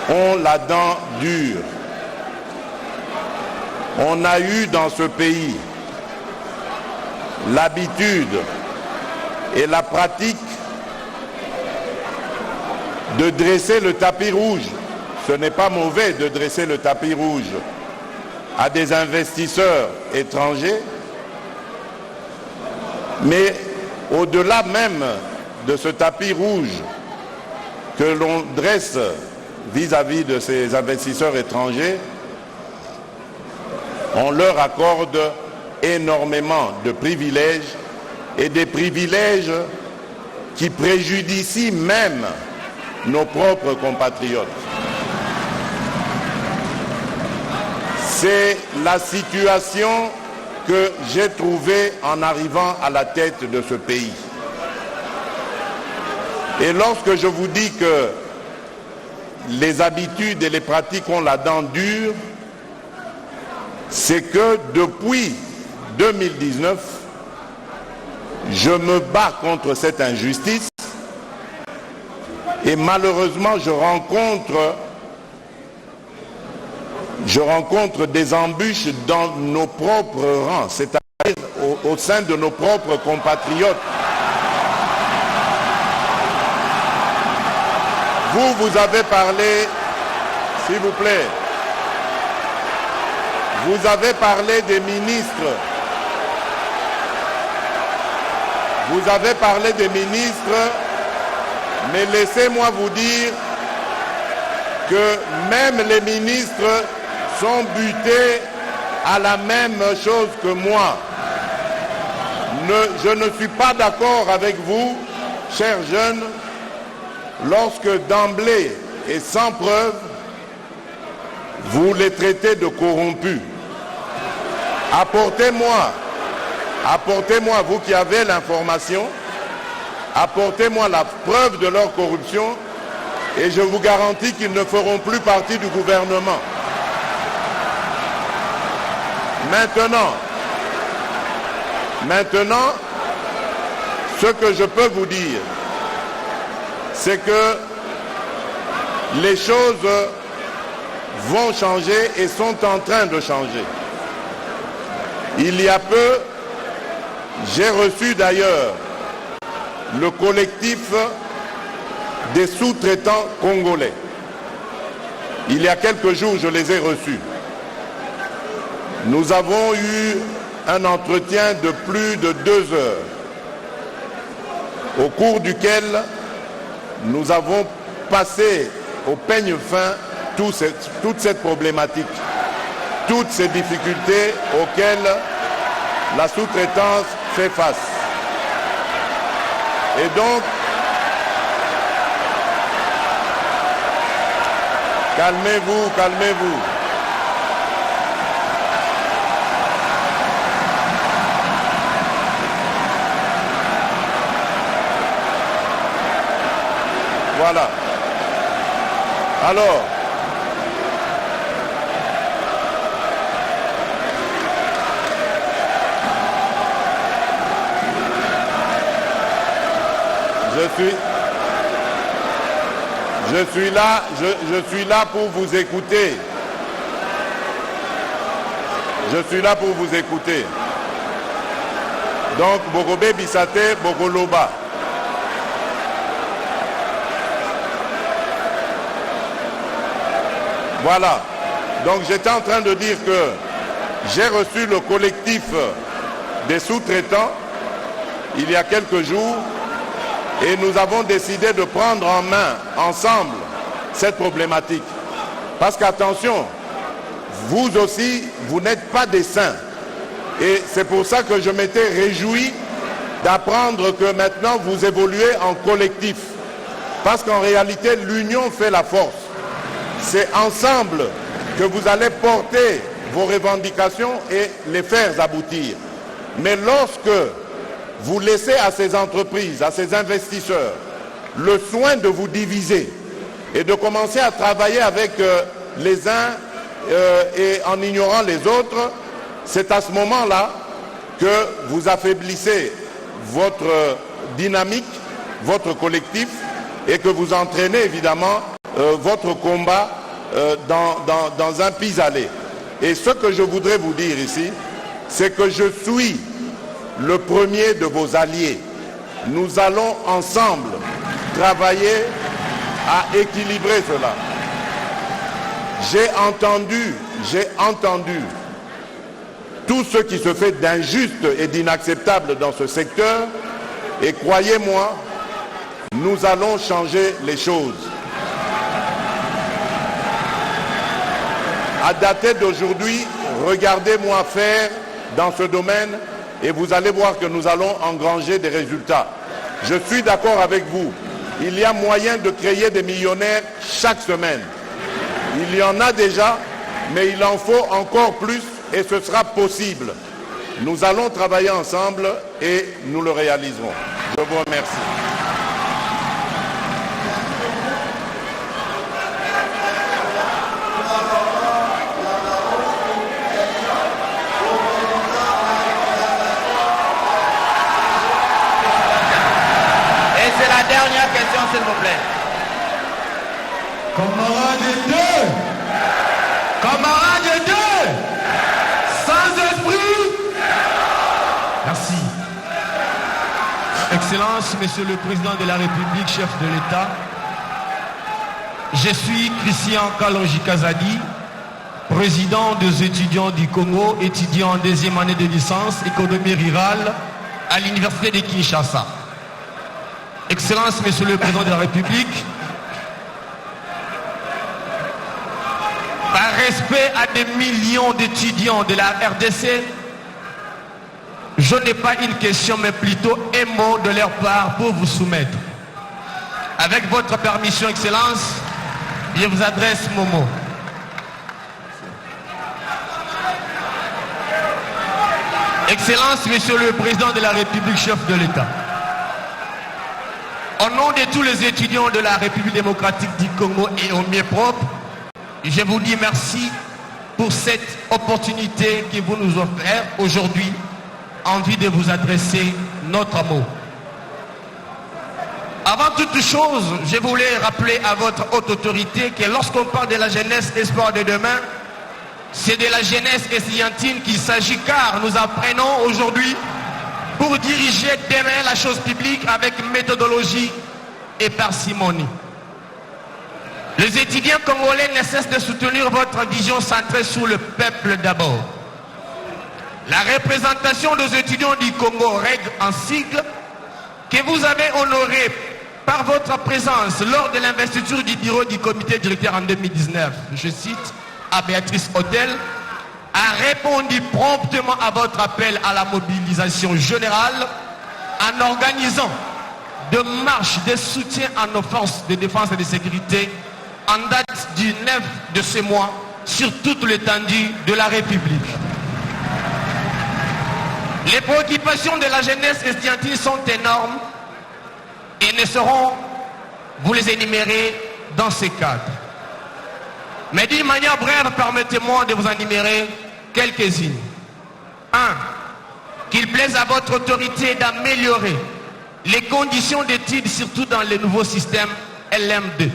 ont la dent dure. On a eu dans ce pays l'habitude et la pratique de dresser le tapis rouge. Ce n'est pas mauvais de dresser le tapis rouge à des investisseurs étrangers, mais au-delà même de ce tapis rouge que l'on dresse vis-à-vis de ces investisseurs étrangers, on leur accorde énormément de privilèges et des privilèges qui préjudicient même nos propres compatriotes. C'est la situation que j'ai trouvées en arrivant à la tête de ce pays. Et lorsque je vous dis que les habitudes et les pratiques ont la dent dure, c'est que depuis 2019, je me bats contre cette injustice et malheureusement je rencontre des embûches dans nos propres rangs, c'est-à-dire au sein de nos propres compatriotes. Vous avez parlé, s'il vous plaît, vous avez parlé des ministres. Vous avez parlé des ministres, mais laissez-moi vous dire que même les ministres sont butés à la même chose que moi. Je ne suis pas d'accord avec vous, chers jeunes, lorsque d'emblée et sans preuve, vous les traitez de corrompus. Apportez-moi, vous qui avez l'information, apportez-moi la preuve de leur corruption et je vous garantis qu'ils ne feront plus partie du gouvernement. Maintenant, ce que je peux vous dire, c'est que les choses vont changer et sont en train de changer. Il y a peu, j'ai reçu d'ailleurs le collectif des sous-traitants congolais. Il y a quelques jours, je les ai reçus. Nous avons eu un entretien de plus de 2 heures, au cours duquel nous avons passé au peigne fin toute cette problématique, toutes ces difficultés auxquelles la sous-traitance fait face. Et donc, calmez-vous, calmez-vous. Voilà. Alors, je suis là pour vous écouter. Je suis là pour vous écouter. Donc, Bogobe Bissate, Bogoloba. Voilà. Donc j'étais en train de dire que j'ai reçu le collectif des sous-traitants il y a quelques jours et nous avons décidé de prendre en main ensemble cette problématique. Parce qu'attention, vous aussi, vous n'êtes pas des saints. Et c'est pour ça que je m'étais réjoui d'apprendre que maintenant vous évoluez en collectif. Parce qu'en réalité, l'union fait la force. C'est ensemble que vous allez porter vos revendications et les faire aboutir. Mais lorsque vous laissez à ces entreprises, à ces investisseurs, le soin de vous diviser et de commencer à travailler avec les uns et en ignorant les autres, c'est à ce moment-là que vous affaiblissez votre dynamique, votre collectif, et que vous entraînez évidemment votre combat dans un pis-aller. Et ce que je voudrais vous dire ici, c'est que je suis le premier de vos alliés. Nous allons ensemble travailler à équilibrer cela. J'ai entendu tout ce qui se fait d'injuste et d'inacceptable dans ce secteur, et croyez-moi, nous allons changer les choses. À dater d'aujourd'hui, regardez-moi faire dans ce domaine et vous allez voir que nous allons engranger des résultats. Je suis d'accord avec vous. Il y a moyen de créer des millionnaires chaque semaine. Il y en a déjà, mais il en faut encore plus et ce sera possible. Nous allons travailler ensemble et nous le réaliserons. Je vous remercie. Et c'est la dernière question, s'il vous plaît. Camarades deux, camarades deux, sans esprit. Merci. Excellence, Monsieur le Président de la République, chef de l'État, je suis Christian Kalonji Kazadi, président des étudiants du Congo, étudiant en deuxième année de licence économie rurale à l'université de Kinshasa. Excellence, Monsieur le Président de la République, par respect à des millions d'étudiants de la RDC, je n'ai pas une question, mais plutôt un mot de leur part pour vous soumettre. Avec votre permission, Excellence, je vous adresse mon mot. Excellence, Monsieur le Président de la République, chef de l'État. Au nom de tous les étudiants de la République démocratique du Congo et au mien propre, je vous dis merci pour cette opportunité que vous nous offrez aujourd'hui, envie de vous adresser notre mot. Avant toute chose, je voulais rappeler à votre haute autorité que lorsqu'on parle de la jeunesse espoir de demain, c'est de la jeunesse estudiantine qu'il s'agit, car nous apprenons aujourd'hui pour diriger demain la chose publique avec méthodologie et parcimonie. Les étudiants congolais ne cessent de soutenir votre vision centrée sur le peuple d'abord. La représentation des étudiants du Congo règle en sigle que vous avez honoré par votre présence lors de l'investiture du bureau du comité directeur en 2019. Je cite, à Béatrice Hôtel, a répondu promptement à votre appel à la mobilisation générale en organisant de marches de soutien à nos forces de défense et de sécurité en date du 9 de ce mois sur toute l'étendue de la République. Les préoccupations de la jeunesse estudiantine sont énormes et ne seront, vous les énumérer dans ces cadres. Mais d'une manière brève, permettez-moi de vous énumérer quelques-unes. 1. Qu'il plaise à votre autorité d'améliorer les conditions d'études, surtout dans les nouveaux systèmes LM2.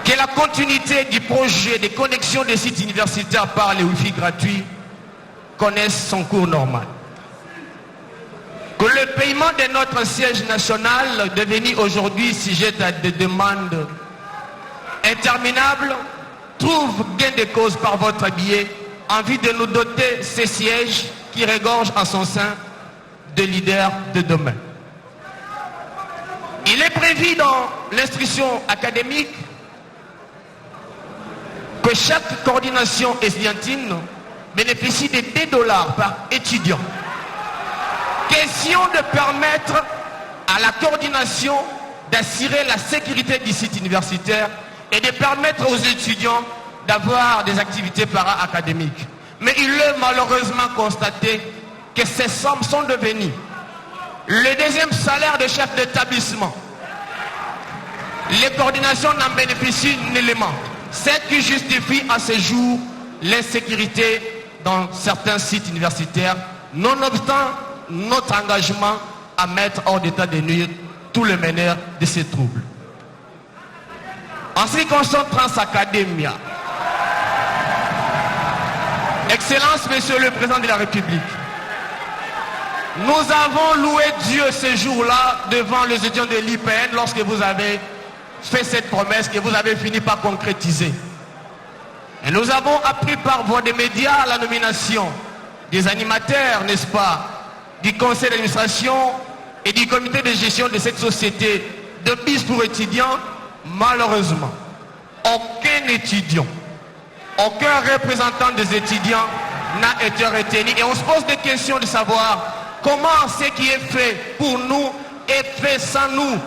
Que la continuité du projet de connexion des sites universitaires par les Wi-Fi gratuits connaisse son cours normal. Que le paiement de notre siège national, devenu aujourd'hui sujet à des demandes interminables, trouve gain de cause par votre biais, en vue de nous doter ces sièges qui regorgent en son sein de leaders de demain. Il est prévu dans l'instruction académique que chaque coordination estudiantine bénéficie de 2 $ par étudiant. Question de permettre à la coordination d'assurer la sécurité du site universitaire et de permettre aux étudiants d'avoir des activités para-académiques. Mais il est malheureusement constaté que ces sommes sont devenues le deuxième salaire de chef d'établissement. Les coordinations n'en bénéficient nullement. Ce qui justifie à ce jour l'insécurité dans certains sites universitaires, nonobstant notre engagement à mettre hors d'état de nuire tous les meneurs de ces troubles. En ce qui concerne Transacademia, Excellence, Monsieur le Président de la République, nous avons loué Dieu ce jour-là devant les étudiants de l'IPN lorsque vous avez fait cette promesse que vous avez fini par concrétiser. Et nous avons appris par voie des médias la nomination des animateurs, n'est-ce pas, du conseil d'administration et du comité de gestion de cette société de bis pour étudiants. Malheureusement, aucun étudiant, aucun représentant des étudiants n'a été retenu. Et on se pose des questions de savoir comment ce qui est fait pour nous est fait sans nous.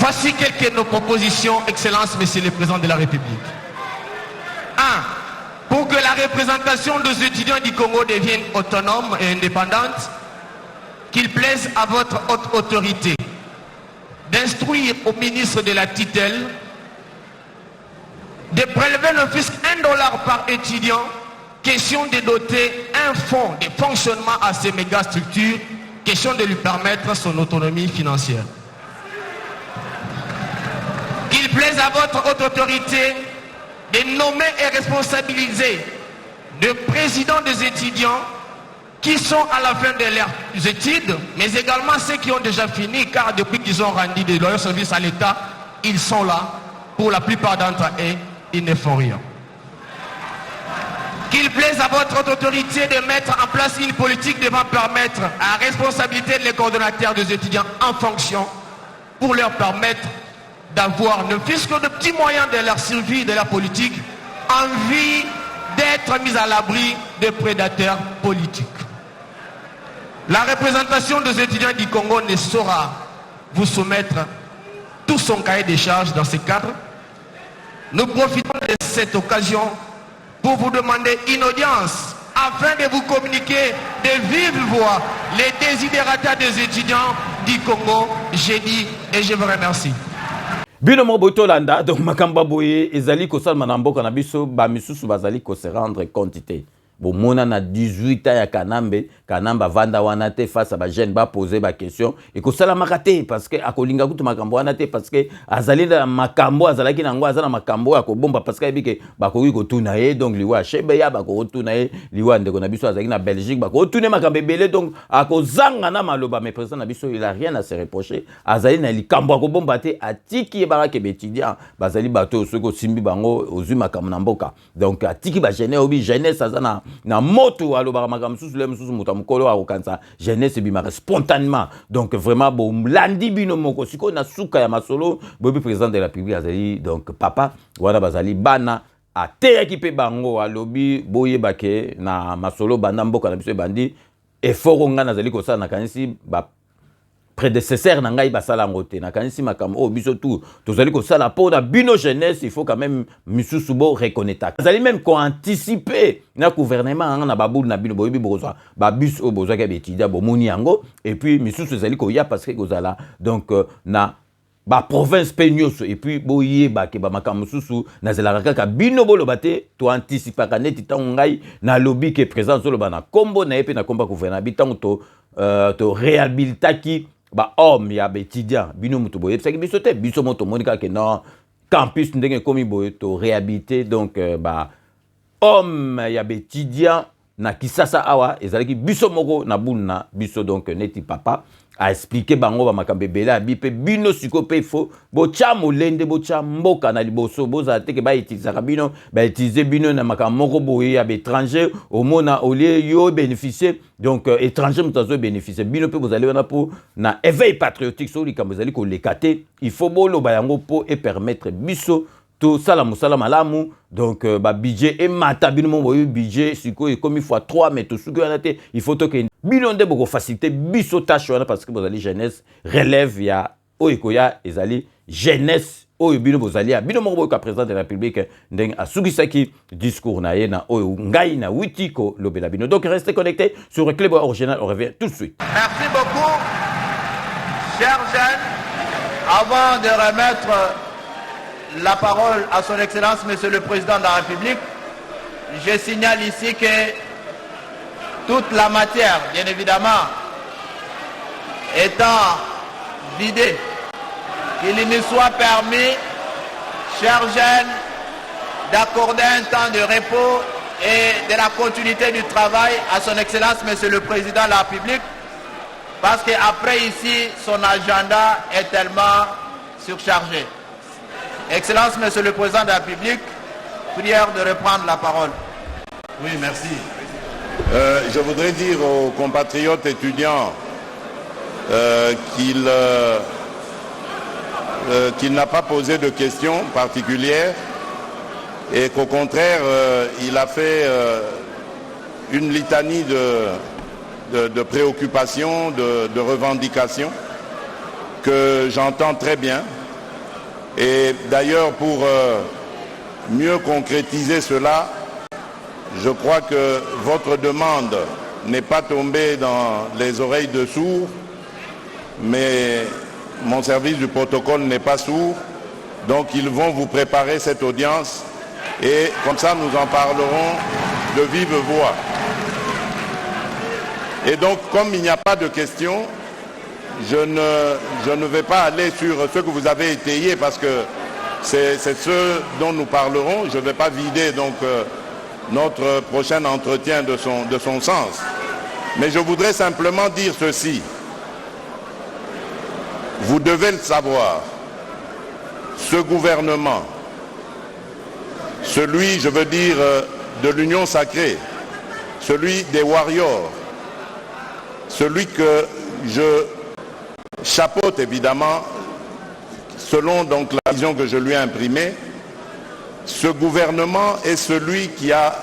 Voici quelques de nos propositions, Excellence, Monsieur le Président de la République. 1. Pour que la représentation des étudiants du Congo devienne autonome et indépendante, qu'il plaise à votre haute autorité d'instruire au ministre de la tutelle de prélever le fisc $1 par étudiant, question de doter un fonds de fonctionnement à ces méga structures, question de lui permettre son autonomie financière. Qu'il plaise à votre haute autorité de nommer et responsabiliser le président des étudiants qui sont à la fin de leurs études, mais également ceux qui ont déjà fini, car depuis qu'ils ont rendu de leur service à l'État, ils sont là. Pour la plupart d'entre eux, ils ne font rien. Qu'il plaise à votre autorité de mettre en place une politique devant permettre à la responsabilité des coordonnateurs des étudiants en fonction pour leur permettre d'avoir ne fût-ce que de petits moyens de leur survie, de leur politique, en vue d'être mis à l'abri de prédateurs politiques. La représentation des étudiants du Congo ne saura vous soumettre tout son cahier des charges dans ce cadre. Nous profitons de cette occasion pour vous demander une audience afin de vous communiquer de vive voix les désidératas des étudiants du Congo. J'ai dit et je vous remercie. Bino mo botolanda donc makamba boye ezali ko salma na mboka na biso ba misusu bazali ko se rendre compte. Bon mona na 18 ans ya kanamba vanda wana te face à ba jeune ba poser ba question et ko sala makate parce que akolinga kutu makambo wana te parce que azali na makambo azalaki nango azana makambo ya ko bomba parce que ebike ba ko ko tuna ye donc liwa chebe ya ba ko tuna ye liwa ndeko na biso azali na Belgique ba ko tuna makambe belé donc akozanga na maloba mais président na biso il a rien à se reprocher azali na likambo ko bomba te atiki ba ke étudiant bazali bato soko simbi bango ozu makambo na mboka donc atiki ba jeune obi jeunesse azana na moto alobaka makambo susu le mususu muta mukolo akokanza jeunesse bimaka spontanément donc vraiment bo landi bino moko siko na suka ya masolo bobi président de la République azali donc papa wana bazali bana ateyaki pe bango alobi boyebake na masolo banda mboka na biso bandi effort nga nazali kosala na kanisi ba prédécesseur na ngai basala ngote na kanisi makambo biso tout tozali ko sala pour na bino jeunesse il faut quand même misusu bo reconnaître azali même ko anticiper na gouvernement na babul na bino boyebi bozwa ba bus o bozwa ka betida bo moni yango et puis misusu ezali ko ya parce que kozala donc na ba province peñoso et puis boyeba ke ba makambo susu na zela kaka bino bolo bate to anticiper ka neti tango ngai na lobby ke présence lo bana kombo na epe na komba gouvernement bitango to réhabilitaki ba homme ya étudiant bino muto boye parce que biso te biso moto monika ke non campus ndenge komi boye to réhabiliter donc ba homme ya étudiant na Kisasa awa ezalaki biso moko na buna biso donc neti papa a expliqué bango ba makambe bela bipe bino siko pe fo bo cha molende bo cha mboka na liboso boza te ke ba utiliser bino ba utiliser bino na makambo moko boye ya étranger au mona au lieu yo bénéficier donc étranger mutazo bénéficier bino pe vous allez wana pour na éveil patriotique sur li kamozali ko lekate il faut bolo ba yango po et permettre biso tout ça la musala malamu donc ba budget et mata bino mo budget siko et comme il faut 3 mais tout ce que on a été il faut que bino nde boko faciliter biso tâche parce que vous allez jeunesse relève ya oikoya ezali jeunesse oyo bino bozali bino mo ka président de la République ndeng asukisaki discours na ye na oyo ngai na witiko lobela bino donc restez connectés sur le club original on revient tout de suite. Merci beaucoup chers jeunes. Avant de remettre la parole à son Excellence, Monsieur le Président de la République, je signale ici que toute la matière, bien évidemment, étant vidée, qu'il nous soit permis, chers jeunes, d'accorder un temps de repos et de la continuité du travail à son Excellence, Monsieur le Président de la République, parce qu'après ici, son agenda est tellement surchargé. Excellence, Monsieur le Président de la République, prière de reprendre la parole. Oui, merci. Je voudrais dire aux compatriotes étudiants qu'il n'a pas posé de questions particulières et qu'au contraire, il a fait une litanie de préoccupations, de revendications que j'entends très bien. Et d'ailleurs, pour mieux concrétiser cela, je crois que votre demande n'est pas tombée dans les oreilles de sourds, mais mon service du protocole n'est pas sourd, donc ils vont vous préparer cette audience et comme ça nous en parlerons de vive voix. Et donc comme il n'y a pas de questions, je ne vais pas aller sur ce que vous avez étayé parce que c'est ce dont nous parlerons. Je ne vais pas vider donc notre prochain entretien de son sens. Mais je voudrais simplement dire ceci. Vous devez le savoir. Ce gouvernement, celui, je veux dire, de l'Union sacrée, celui des warriors, celui que je chapeaute évidemment, selon donc la vision que je lui ai imprimée, ce gouvernement est celui qui a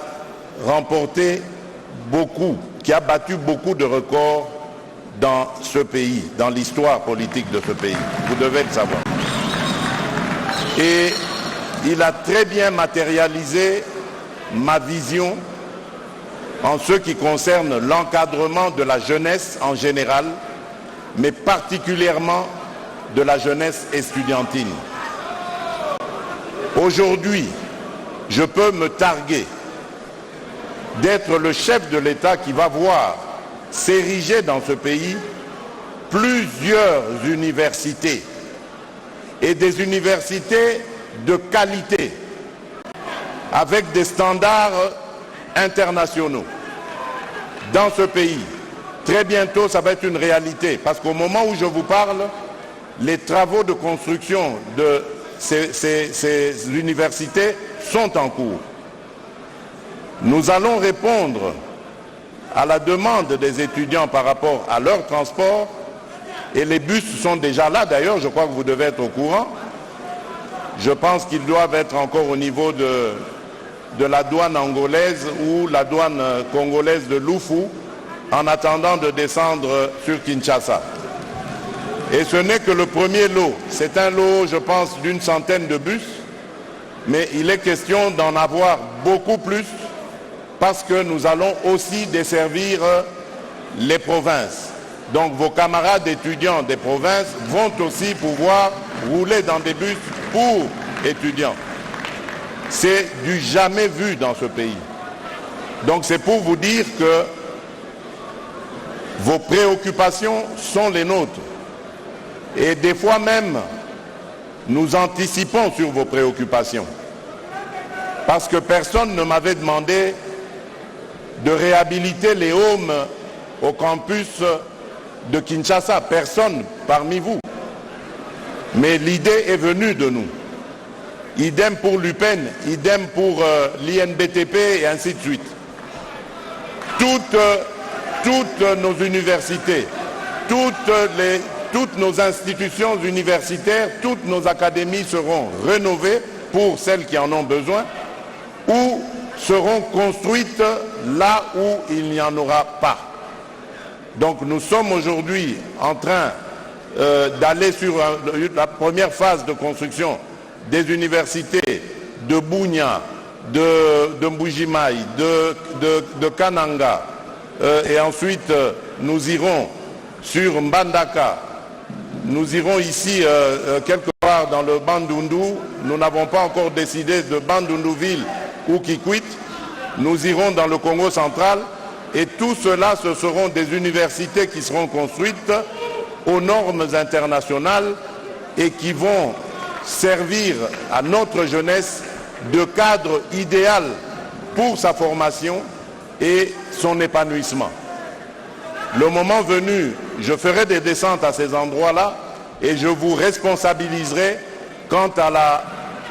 remporté beaucoup, qui a battu beaucoup de records dans ce pays, dans l'histoire politique de ce pays. Vous devez le savoir. Et il a très bien matérialisé ma vision en ce qui concerne l'encadrement de la jeunesse en général, mais particulièrement de la jeunesse estudiantine. Aujourd'hui, je peux me targuer d'être le chef de l'État qui va voir s'ériger dans ce pays plusieurs universités et des universités de qualité avec des standards internationaux dans ce pays. Très bientôt, ça va être une réalité parce qu'au moment où je vous parle, les travaux de construction de ces universités sont en cours. Nous allons répondre à la demande des étudiants par rapport à leur transport et les bus sont déjà là. D'ailleurs, je crois que vous devez être au courant. Je pense qu'ils doivent être encore au niveau de la douane angolaise ou la douane congolaise de Lufu en attendant de descendre sur Kinshasa. Et ce n'est que le premier lot. C'est un lot, je pense, d'une centaine de bus, mais il est question d'en avoir beaucoup plus parce que nous allons aussi desservir les provinces. Donc vos camarades étudiants des provinces vont aussi pouvoir rouler dans des bus pour étudiants. C'est du jamais vu dans ce pays. Donc c'est pour vous dire que vos préoccupations sont les nôtres. Et des fois même, nous anticipons sur vos préoccupations. Parce que personne ne m'avait demandé de réhabiliter les homes au campus de Kinshasa. Personne parmi vous. Mais l'idée est venue de nous. Idem pour l'UPEN, idem pour l'INBTP et ainsi de suite. Toutes nos universités, toutes nos institutions universitaires, toutes nos académies seront rénovées pour celles qui en ont besoin ou seront construites là où il n'y en aura pas. Donc nous sommes aujourd'hui en train d'aller sur la première phase de construction des universités de Bunia, de Mbujimaï, de Kananga, et ensuite nous irons sur Mbandaka, nous irons ici quelque part dans le Bandundu, nous n'avons pas encore décidé de Bandundu-ville ou Kikwit, nous irons dans le Congo central et tout cela ce seront des universités qui seront construites aux normes internationales et qui vont servir à notre jeunesse de cadre idéal pour sa formation et son épanouissement. Le moment venu, je ferai des descentes à ces endroits-là et je vous responsabiliserai quant à la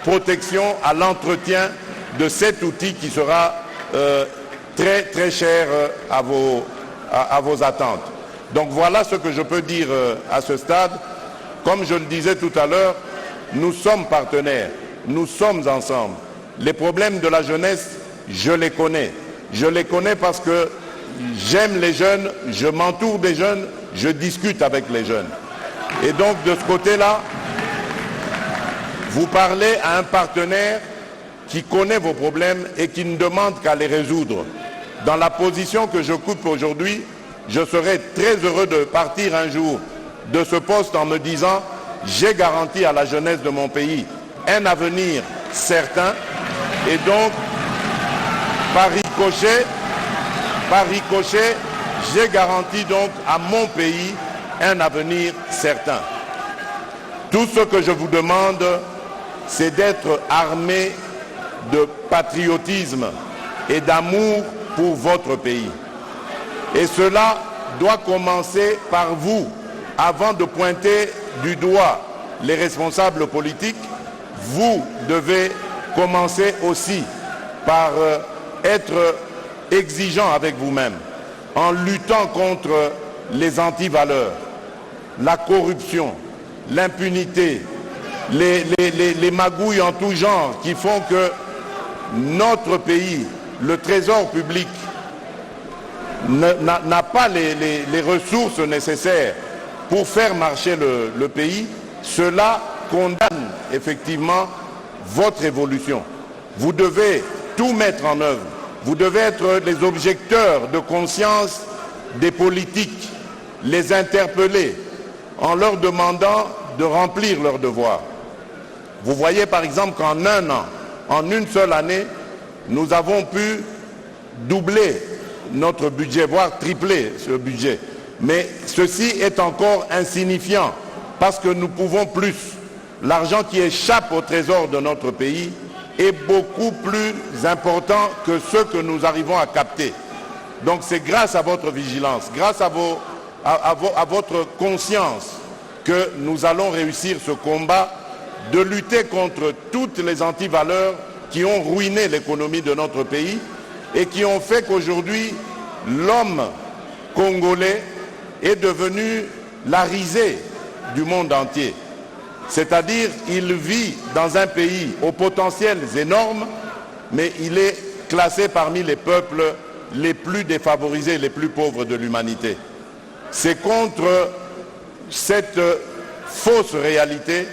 protection, à l'entretien de cet outil qui sera très très cher à vos attentes. Donc voilà ce que je peux dire à ce stade. Comme je le disais tout à l'heure, nous sommes partenaires, nous sommes ensemble. Les problèmes de la jeunesse, je les connais. Je les connais parce que j'aime les jeunes, je m'entoure des jeunes, je discute avec les jeunes. Et donc de ce côté-là, Vous parlez à un partenaire qui connaît vos problèmes et qui ne demande qu'à les résoudre. Dans la position que j'occupe aujourd'hui, je serai très heureux de partir un jour de ce poste en me disant « J'ai garanti à la jeunesse de mon pays un avenir certain et donc par ricochet, j'ai garanti donc à mon pays un avenir certain. Tout ce que je vous demande, c'est d'être armé de patriotisme et d'amour pour votre pays. Et cela doit commencer par vous, avant de pointer du doigt les responsables politiques. Vous devez commencer aussi par être exigeant avec vous-même, en luttant contre les antivaleurs, la corruption, l'impunité, les magouilles en tout genre qui font que notre pays, le trésor public, n'a pas les ressources nécessaires pour faire marcher le pays. Cela condamne effectivement votre évolution. Vous devez tout mettre en œuvre. Vous devez être les objecteurs de conscience des politiques, les interpeller en leur demandant de remplir leurs devoirs. Vous voyez par exemple qu'en un an, en une seule année, nous avons pu doubler notre budget, voire tripler ce budget. Mais ceci est encore insignifiant parce que nous pouvons plus. L'argent qui échappe au trésor de notre pays est beaucoup plus important que ce que nous arrivons à capter. Donc c'est grâce à votre vigilance, grâce à votre conscience que nous allons réussir ce combat de lutter contre toutes les antivaleurs qui ont ruiné l'économie de notre pays et qui ont fait qu'aujourd'hui l'homme congolais est devenu la risée du monde entier. C'est-à-dire il vit dans un pays aux potentiels énormes, mais il est classé parmi les peuples les plus défavorisés, les plus pauvres de l'humanité. C'est contre cette fausse réalité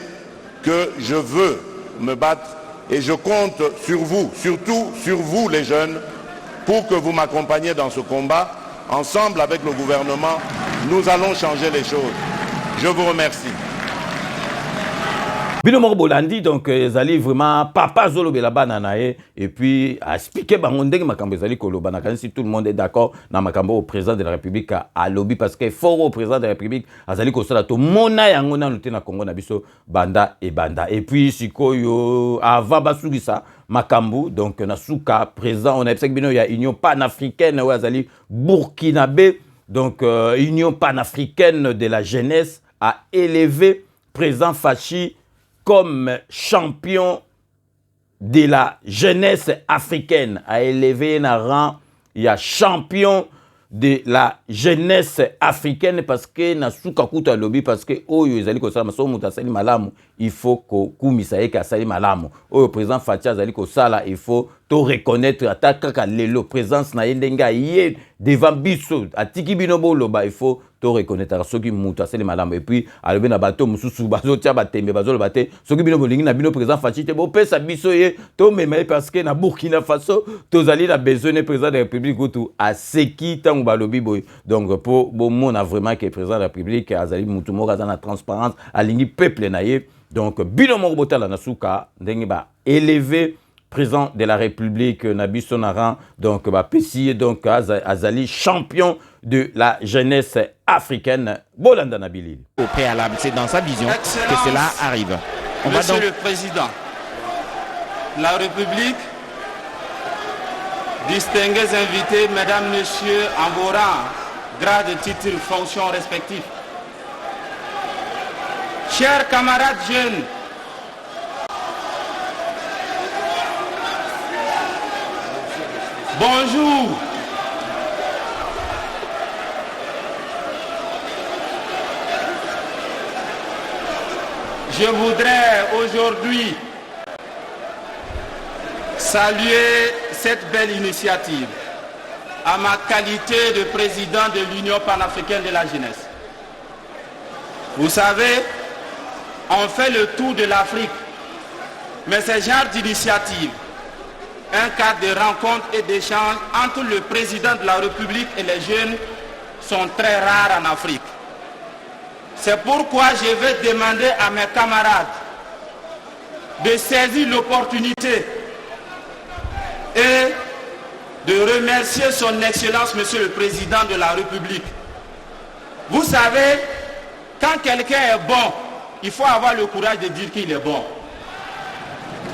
que je veux me battre et je compte sur vous, surtout sur vous les jeunes, pour que vous m'accompagniez dans ce combat. Ensemble avec le gouvernement, nous allons changer les choses. Je vous remercie. Bino moko bolandi donc ezali vraiment papa zolobela bana nae et puis a expliquer bango ndenge makambo ezali koloba na kanisi tout le monde est d'accord na makambo au président de la République à lobby parce que fort au président de la République azali kosala to mona yango na luté na Congo na biso banda et puis sikoyo avant basugisa makambo donc na suka président on a pensé que bino ya union panafricaine ou azali burkinabé donc union panafricaine de la jeunesse a élevé président Fachi comme champion de la jeunesse africaine, a élevé un rang, il y a champion de la jeunesse africaine parce que na suka kuta lobby parce que oyo ezali ko sala maso muta sali malamu il faut ko kumisa eka sali malamu oyo président Fachi azali ko sala il faut to reconnaître ataka ka lelo présence na yendenga yé devant biso atiki bino boloba il faut to reconnaître soki muta sali malamu et puis alobi na bato mususu bazo tia batembe bazo lobaté soki bino bolingi na bino président Fachi te bo pesa biso ye to mema parce que na Burkina Faso tozali na besoin de président de la République ou à seki tango balobi boy donc pour bon on a vraiment que président de la République azali mutu moko za na transparence alingi peuple na ye donc bino moko botala na suka ndenge ba élevé président de la République Nabiso Naran donc ba pesi donc azali champion de la jeunesse africaine Bolanda Nabili. Au préalable, c'est dans sa vision que cela arrive. Monsieur le Président, la République, distingués invités, Mesdames, Messieurs, en vos rangs, grades, titres, fonctions respectifs. Chers camarades jeunes, bonjour. Je voudrais aujourd'hui saluer cette belle initiative à ma qualité de président de l'Union panafricaine de la jeunesse. Vous savez, on fait le tour de l'Afrique Mais ce genre d'initiative, un cadre de rencontre et d'échange entre le président de la République et les jeunes sont très rares en Afrique. C'est pourquoi je vais demander à mes camarades de saisir l'opportunité et de remercier son Excellence, Monsieur le Président de la République. Vous savez, quand quelqu'un est bon, il faut avoir le courage de dire qu'il est bon.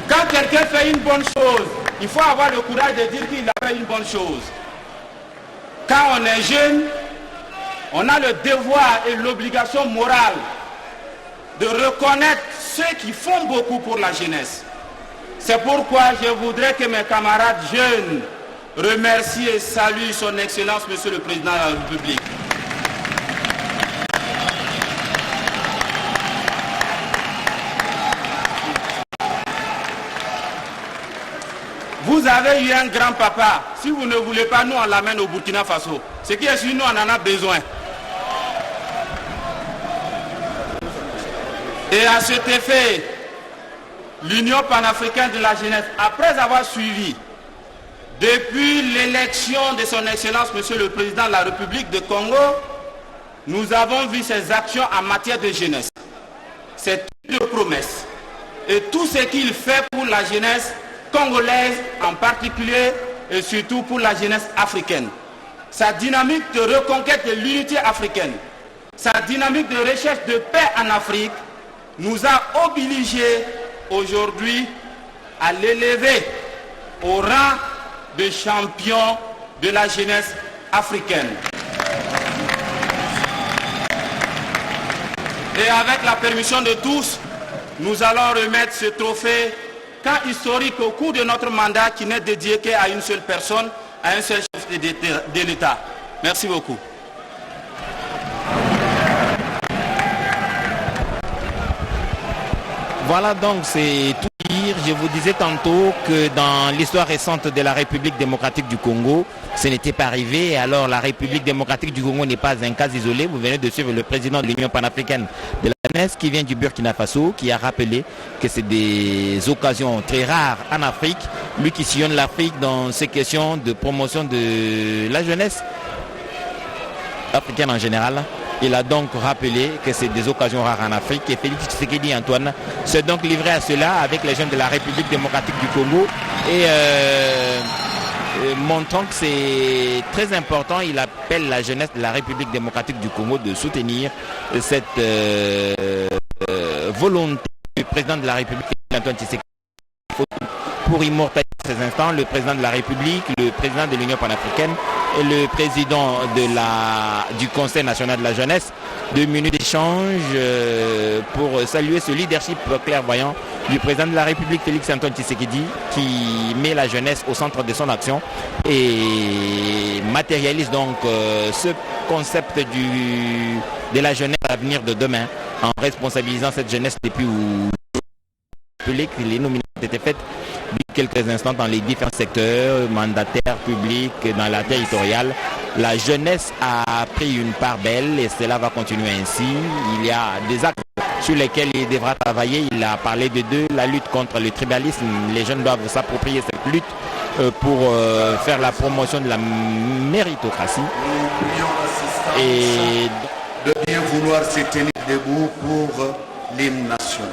Quand quelqu'un fait une bonne chose, il faut avoir le courage de dire qu'il a fait une bonne chose. Quand on est jeune, on a le devoir et l'obligation morale de reconnaître ceux qui font beaucoup pour la jeunesse. C'est pourquoi je voudrais que mes camarades jeunes remercient et saluent son Excellence, Monsieur le Président de la République. Vous avez eu un grand-papa. Si vous ne voulez pas, nous on l'amène au Burkina Faso. Ce qui est sur nous, on en a besoin. Et à cet effet, l'Union panafricaine de la jeunesse, après avoir suivi, depuis l'élection de son Excellence, Monsieur le Président de la République de Congo, nous avons vu ses actions en matière de jeunesse. C'est une promesse. Et tout ce qu'il fait pour la jeunesse congolaise en particulier et surtout pour la jeunesse africaine. Sa dynamique de reconquête de l'unité africaine, sa dynamique de recherche de paix en Afrique nous a obligés aujourd'hui à l'élever au rang de champion de la jeunesse africaine. Et avec la permission de tous, nous allons remettre ce trophée cas historique au cours de notre mandat qui n'est dédié qu'à une seule personne, à un seul chef de l'État. Merci beaucoup. Voilà donc, c'est tout dire. Je vous disais tantôt que dans l'histoire récente de la République démocratique du Congo, ce n'était pas arrivé. Alors la République démocratique du Congo n'est pas un cas isolé. Vous venez de suivre le président de l'Union panafricaine de la jeunesse qui vient du Burkina Faso, qui a rappelé que c'est des occasions très rares en Afrique. Lui qui sillonne l'Afrique dans ces questions de promotion de la jeunesse africaine en général. Il a donc rappelé que c'est des occasions rares en Afrique et Félix Tshisekedi Antoine s'est donc livré à cela avec les jeunes de la République démocratique du Congo et montrant que c'est très important, il appelle la jeunesse de la République démocratique du Congo de soutenir cette volonté du président de la République Antoine Tshisekedi pour immortaliser ces instants, le président de la République, le président de l'Union panafricaine et le président du Conseil national de la jeunesse. 2 minutes d'échange pour saluer ce leadership clairvoyant du président de la République Félix Antoine Tshisekedi qui met la jeunesse au centre de son action et matérialise donc ce concept de la jeunesse à venir de demain en responsabilisant cette jeunesse depuis où les nominations étaient faites quelques instants dans les différents secteurs, mandataires publics, dans la territoriale. La jeunesse a pris une part belle et cela va continuer ainsi. Il y a des actes sur lesquels il devra travailler. Il a parlé de deux, la lutte contre le tribalisme. Les jeunes doivent s'approprier cette lutte pour faire la promotion de la méritocratie. Et de bien vouloir se tenir debout pour l'hymne national.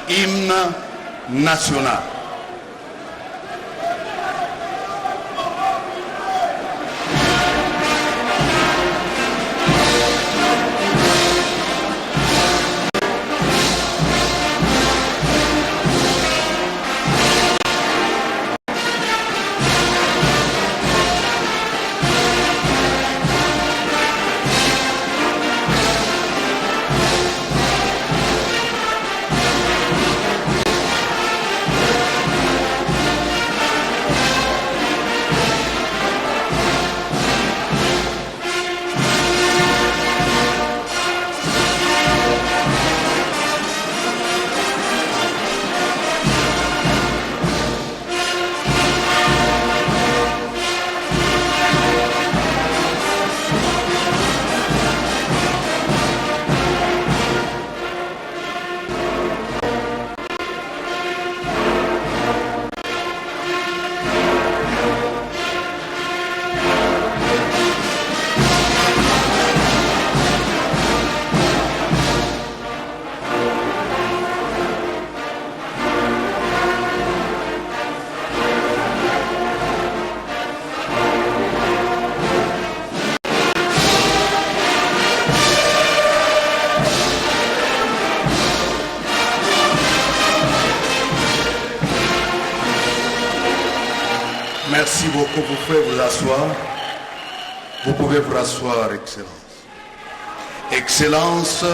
Hymne national. Merci beaucoup. Vous pouvez vous asseoir. Vous pouvez vous asseoir, Excellence. Excellence,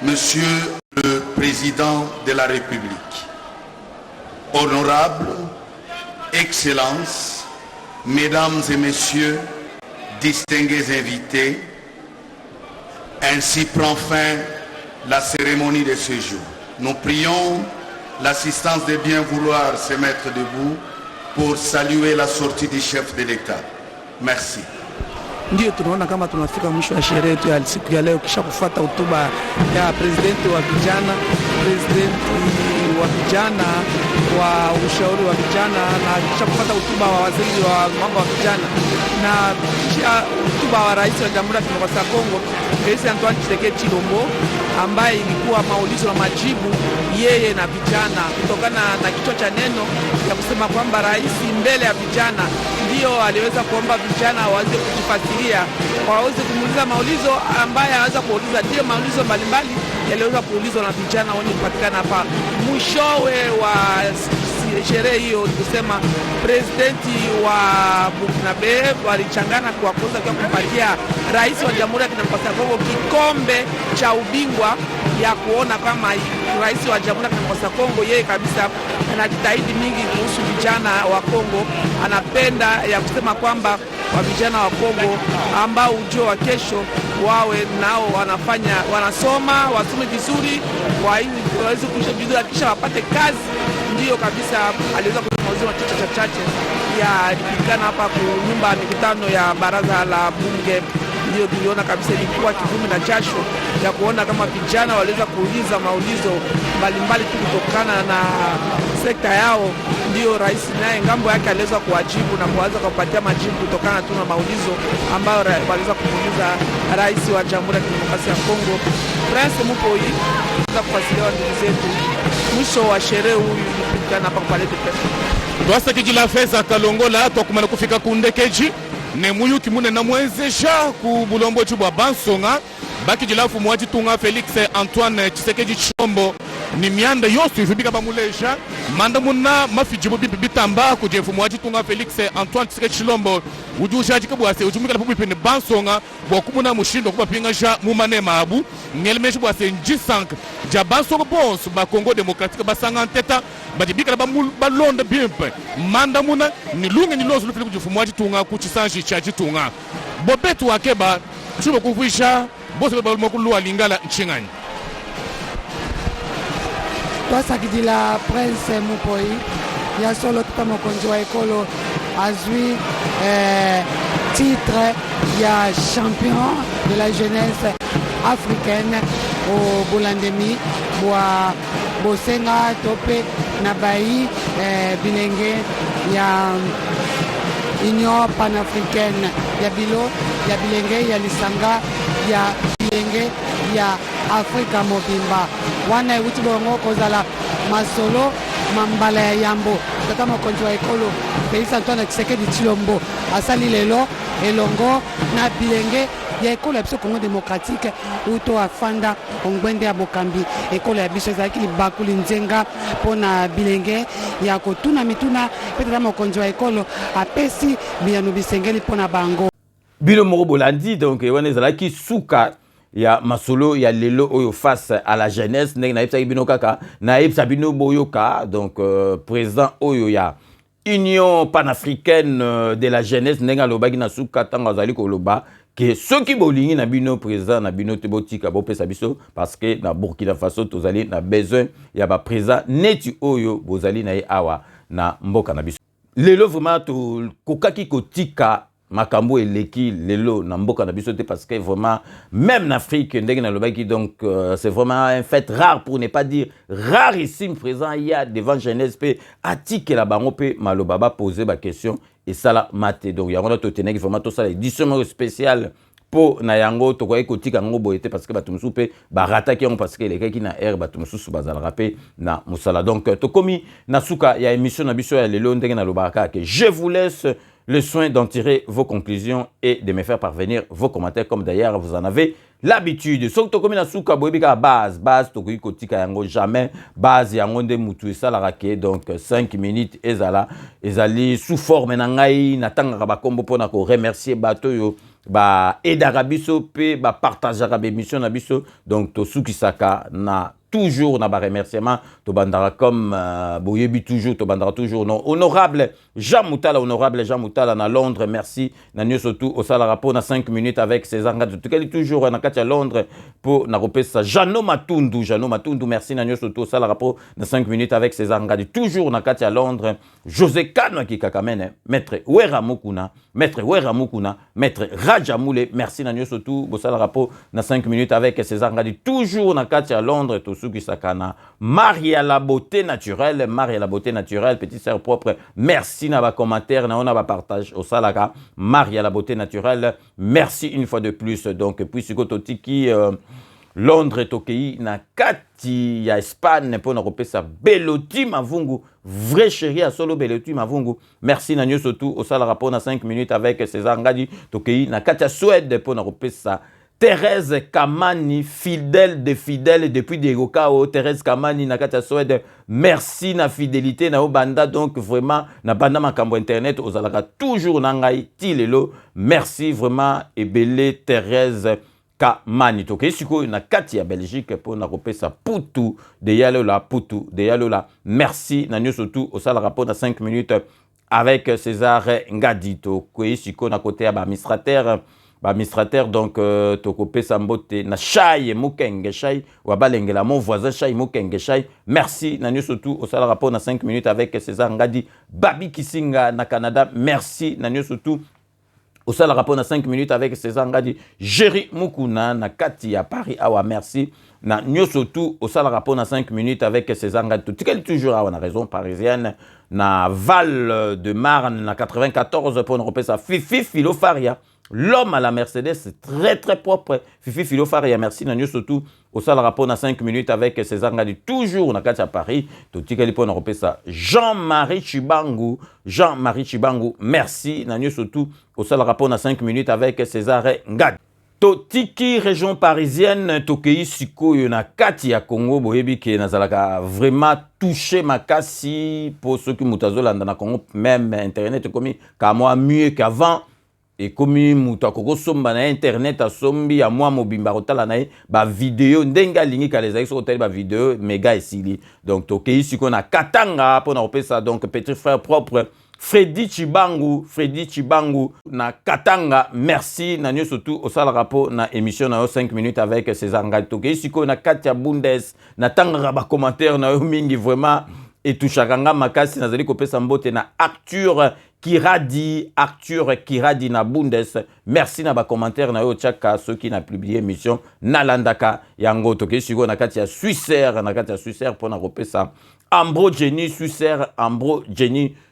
Monsieur le Président de la République. Honorable, Excellences, Mesdames et Messieurs, distingués invités, ainsi prend fin la cérémonie de ce jour. Nous prions l'assistance de bien vouloir se mettre debout pour saluer la sortie du chef de l'État. Merci. Ndio tunaona kama tunafika mwisho wa sherehe yetu ya siku ya leo, kisha kufuata hotuba ya presidenti wa vijana wa ushauri wa vijana, na kisha kufuata hotuba wa waziri wa mambo ya vijana, na kisha hotuba wa rais wa Jamhuri ya Kidemokrasia ya Kongo, Rais Antoine Tshisekedi Tshilombo, ambaye ilikuwa maulizo na majibu yeye na vijana, kutokana na kichwa cha neno ya kusema kwamba rais mbele ya vijana ndio aliweza kuomba vijana waweze kujifasiria, waweze kumuuliza maulizo ambaye anaweza kuuliza, ndio maulizo mbalimbali yaliweza kuulizwa na vijana wenye kupatikana hapa. Mwishowe wa sherehe hiyo ni kusema presidenti wa Burkinabe walichangana kwa kosa kwa kumpatia rais wa Jamhuri ya Kidemokrasia ya Kongo kikombe cha ubingwa, ya kuona kama rais wa Jamhuri ya Kidemokrasia ya Kongo yeye kabisa anajitahidi mingi kuhusu vijana wa Kongo. Anapenda ya kusema kwamba wa vijana wa Kongo ambao ujio wa kesho wawe nao wanasoma, wasome vizuri, waweze kuishi vizuri, kisha wapate kazi. Ndiyo kabisa aliweza kuzungumzia chache ya ilikana hapa kwa nyumba ya mikutano ya baraza la bunge. Ndio tuliona kabisa ilikuwa kivumi na jasho ya kuona kama vijana waliweza kuuliza maulizo mbalimbali tu kutokana na sekta yao. Ndio rais naye ngambo yake aliweza kuwajibu na kuanza kupatia majibu kutokana tu na maulizo ambayo waliweza kumuuliza rais wa Jamhuri ya Kidemokrasia ya Kongo. Prince Mupoi za kufasiria ndugu zetu mwisho wa sherehe huyu ilikana hapa kwa lete pesa. Twasa kijila feza kalongola tokumana kufika kundekeji ne muyu kimune na mwezesha ku bulombo chubwa bansonga baki jilafu mwaji tunga Felix Antoine Tshisekedi Tshilombo ni mianda yosu ifibika bamulesha manda muna mafijibu bitamba kujefu mwaji tunga Felix Antoine Tshisekedi Tshilombo ujusha jikabwase ujumika lapu bipene bansonga bwakumuna mushindo kubapingasha mumanema abu ngelmeshi bwase njisank ja bansonga bonsu ba Congo Démocratique basanga nteta badibika balonda bimpe manda muna ni lunga ni lozu lufili kujefu mwaji tunga kuchisanji cha jitunga bobetu wakeba chubo kuvuisha bose ba mokulu alingala nchingani. Twasakidila Prince Mupoi ya solo tuta mokonzi wa ekolo azwi titre ya champion de la jeunesse africaine au Bolandemi bwa bosenga tope na bayi bilenge ya Union panafricaine ya bilenge ya lisanga ya bilenge ya Afrika mobimba wana ewuti bongo kozala masolo mambala ya yambo tata mokonzi wa ekolo Felix Antoine Tshisekedi Tshilombo asali lelo elongo na bilenge ya ekolo ya biso Congo Démocratique uto afanda ongwende ya bokambi ekolo ya biso ezalaki libakuli nzenga mpona bilenge ya kotuna mituna pe tata mokonzi wa ekolo apesi biyano bisengeli mpona bango Bilo Moro Bolandi donc wana ezalaki suka ya masolo ya lelo oyo face à la jeunesse ndenge na bino kaka na bino boyoka donc président oyo ya Union panafricaine de la jeunesse ndenge alobaki na suka tanga azali koloba que soki bolingi na bino président na bino te botika bopesa biso parce que na Burkina Faso tozali na besoin ya ba président neti oyo bozali na awa na mboka na biso lelo vraiment to kokaki kotika makambo eleki lelo na mboka na biso te parce que vraiment même en Afrique ndenge na lobaki donc c'est vraiment un fait rare pour ne pas dire rarissime présent il y a devant jeunesse pe atike la bango pe maloba ba poser ba question et ça la maté donc il y a on a tout tenir vraiment tout ça édition spéciale pour na yango to ko ekotika ngo boyete parce que batumsu pe ba rataki on parce que les qui na air batumsu bazala rapé na musala donc to komi na suka ya émission na biso ya lelo ndenge na lobaka que je vous laisse le soin d'en tirer vos conclusions et de me faire parvenir vos commentaires, comme d'ailleurs vous en avez l'habitude. Sauf que comme souka boibika base tokoki kotika yango jamais base yango nde mutu esalaka ke donc 5 minutes ezali sous forme na ngai natanga ba kombo pona ko remercier bato yo ba edaka biso pe ba partageaka ba émission na biso donc to sukisaka na toujours na ba remerciement to bandara comme boyebi toujours to bandara toujours non honorable Jean Moutala na Londres, merci na nyo surtout au sala rapport na 5 minutes avec César Ngadi tukeli toujours na kati ya Londres pour na repesa Jano Matundu merci na nyo surtout au sala rapport na 5 minutes avec César Ngadi toujours na kati ya Londres. José Kano ki kakamene maître Wera Mukuna maître Raja Moule merci na nyo surtout au sala rapport na 5 minutes avec César Ngadi toujours na kati ya Londres to suki sakana Maria la beauté naturelle petite sœur propre merci na ba commentaire na on a ba partage au salaka Maria la beauté naturelle merci une fois de plus donc puis sikototiki Londres tokei na kati ya Espagne pour na repesa Beloti Mavungu vrai chéri à solo Beloti Mavungu merci na nyo surtout au sala rapport na 5 minutes avec César Ngadi tokei na kati ya Suède pour na repesa Thérèse Kamani, fidèle depuis Degokao. Thérèse Kamani, Nakata Suède, merci na fidélité na Obanda. Donc vraiment, na banda makambo internet, ozalaka toujours nangai tilelo. Merci vraiment et belle Thérèse Kamani. Donc ici na Katia Belgique pour na repesa Poutou de Yalola. Merci na nyo surtout au sala rapport na 5 minutes avec César Ngadi. Donc ici na côté administrateur donc tokopé sambote na Chai Mukenge Chai wabalengela mon voisin Chai Mukenge Chai merci na nyo surtout au sala rapport na 5 minutes avec César Ngadi Babi Kisinga na Canada merci na nyo surtout au sala rapport na 5 minutes avec César Ngadi Jerry Mukuna na Kati à Paris awa merci na nyo surtout au sala rapport na 5 minutes avec César Ngadi tout toujours à la raison parisienne na Val de Marne na 94 pour repérer sa Fifi Filofaria. L'homme à la Mercedes, c'est très très propre. Fifi Filofaria, merci. Nous surtout au sale rapport na 5 minutes avec César Ngadi, toujours na Katia Paris. Tout le monde repère ça. Jean-Marie Chibangu, merci. Nous surtout au sale rapport na 5 minutes avec César Ngadi. Totiki région parisienne, Tokei Siko na Katia Congo, boyebi ke nazalaka vraiment touché makasi pour ceux qui mutazolanda na Congo, même internet comme moi mieux qu'avant. Et comme muta koko somba na internet a sombi ya moi mobimba kotala na ba vidéo ndenga lingi kaleza so hotel ba vidéo méga esili donc tokei siko na Katanga pour na opesa donc petit frère propre Freddy Chibangu na Katanga merci na nyo surtout au sala rapport na émission na 5 minutes avec César Ngadi tokei siko na Katia Bundes na tanga ba commentaire na mingi vraiment et tout chakanga makasi nazali kopesa mbote na Arthur Kiradi na Bundes. Merci na ba commentaire na yo chaka ceux qui n'a publié émission nalandaka yango toke siko na kati ya Suisser pour na repesa Ambro Jenny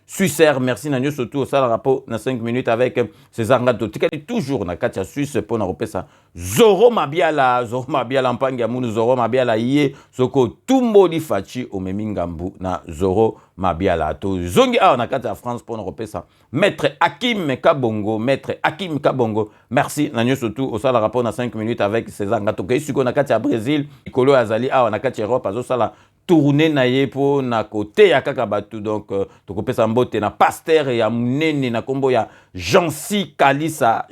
Suisser merci na nyo surtout au sala rapport na 5 minutes avec César Ngadi tikali toujours na kati ya Suisse pour na repesa Zoro Mabiala mpangi ya munu Zoro Mabiala ye soko tumboli fachi omemingambu na Zoro Mabiala to zongi na kati ya France pour na repesa Maître Hakim Kabongo merci na nyo surtout au sala rapport na 5 minutes avec César Ngadi to siko na kati ya Brésil ikolo azali na kati ya Europe azo sala tourner na yepo na côté ya kaka batu donc tokopesa mbote na pasteur ya munene na kombo ya Jansi Kalisa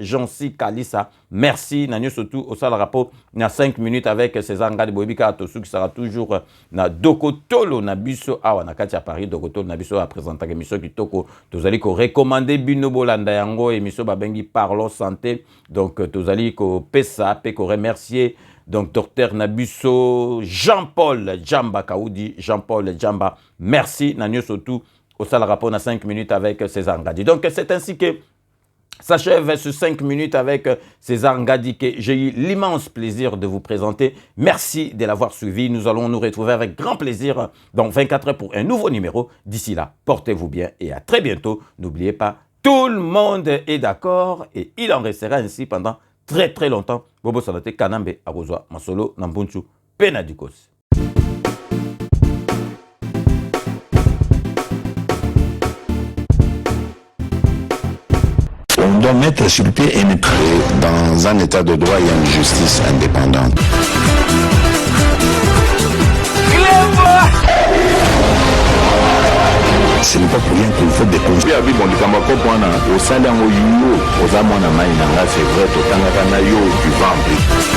merci na nyo surtout au sala rapport na 5 minutes avec César Ngadi boyebika tosu qui sera toujours na Dokotolo na biso awa na kati ya Paris Dokotolo na biso a présenter émission kitoko tozali ko recommander bino bolanda yango émission babengi Parlons santé donc tozali ko pesa pe ko remercier donc docteur Nabusso Jean-Paul Djamba Kaoudi merci Nanyo surtout au sale rapport na 5 minutes avec César Ngadi. Donc c'est ainsi que s'achève ce 5 minutes avec César Ngadi que j'ai eu l'immense plaisir de vous présenter. Merci de l'avoir suivi. Nous allons nous retrouver avec grand plaisir dans 24 heures pour un nouveau numéro. D'ici là, portez-vous bien et à très bientôt. N'oubliez pas, tout le monde est d'accord et il en restera ainsi pendant très très longtemps. Bobo Salate Kanambe Arozwa Masolo Nambunchu Penadikos. doit mettre sur pied et dans un état de droit, il y a une justice indépendante. Ce n'est pas pour rien qu'il faut des conseils. C'est vrai, tu vas en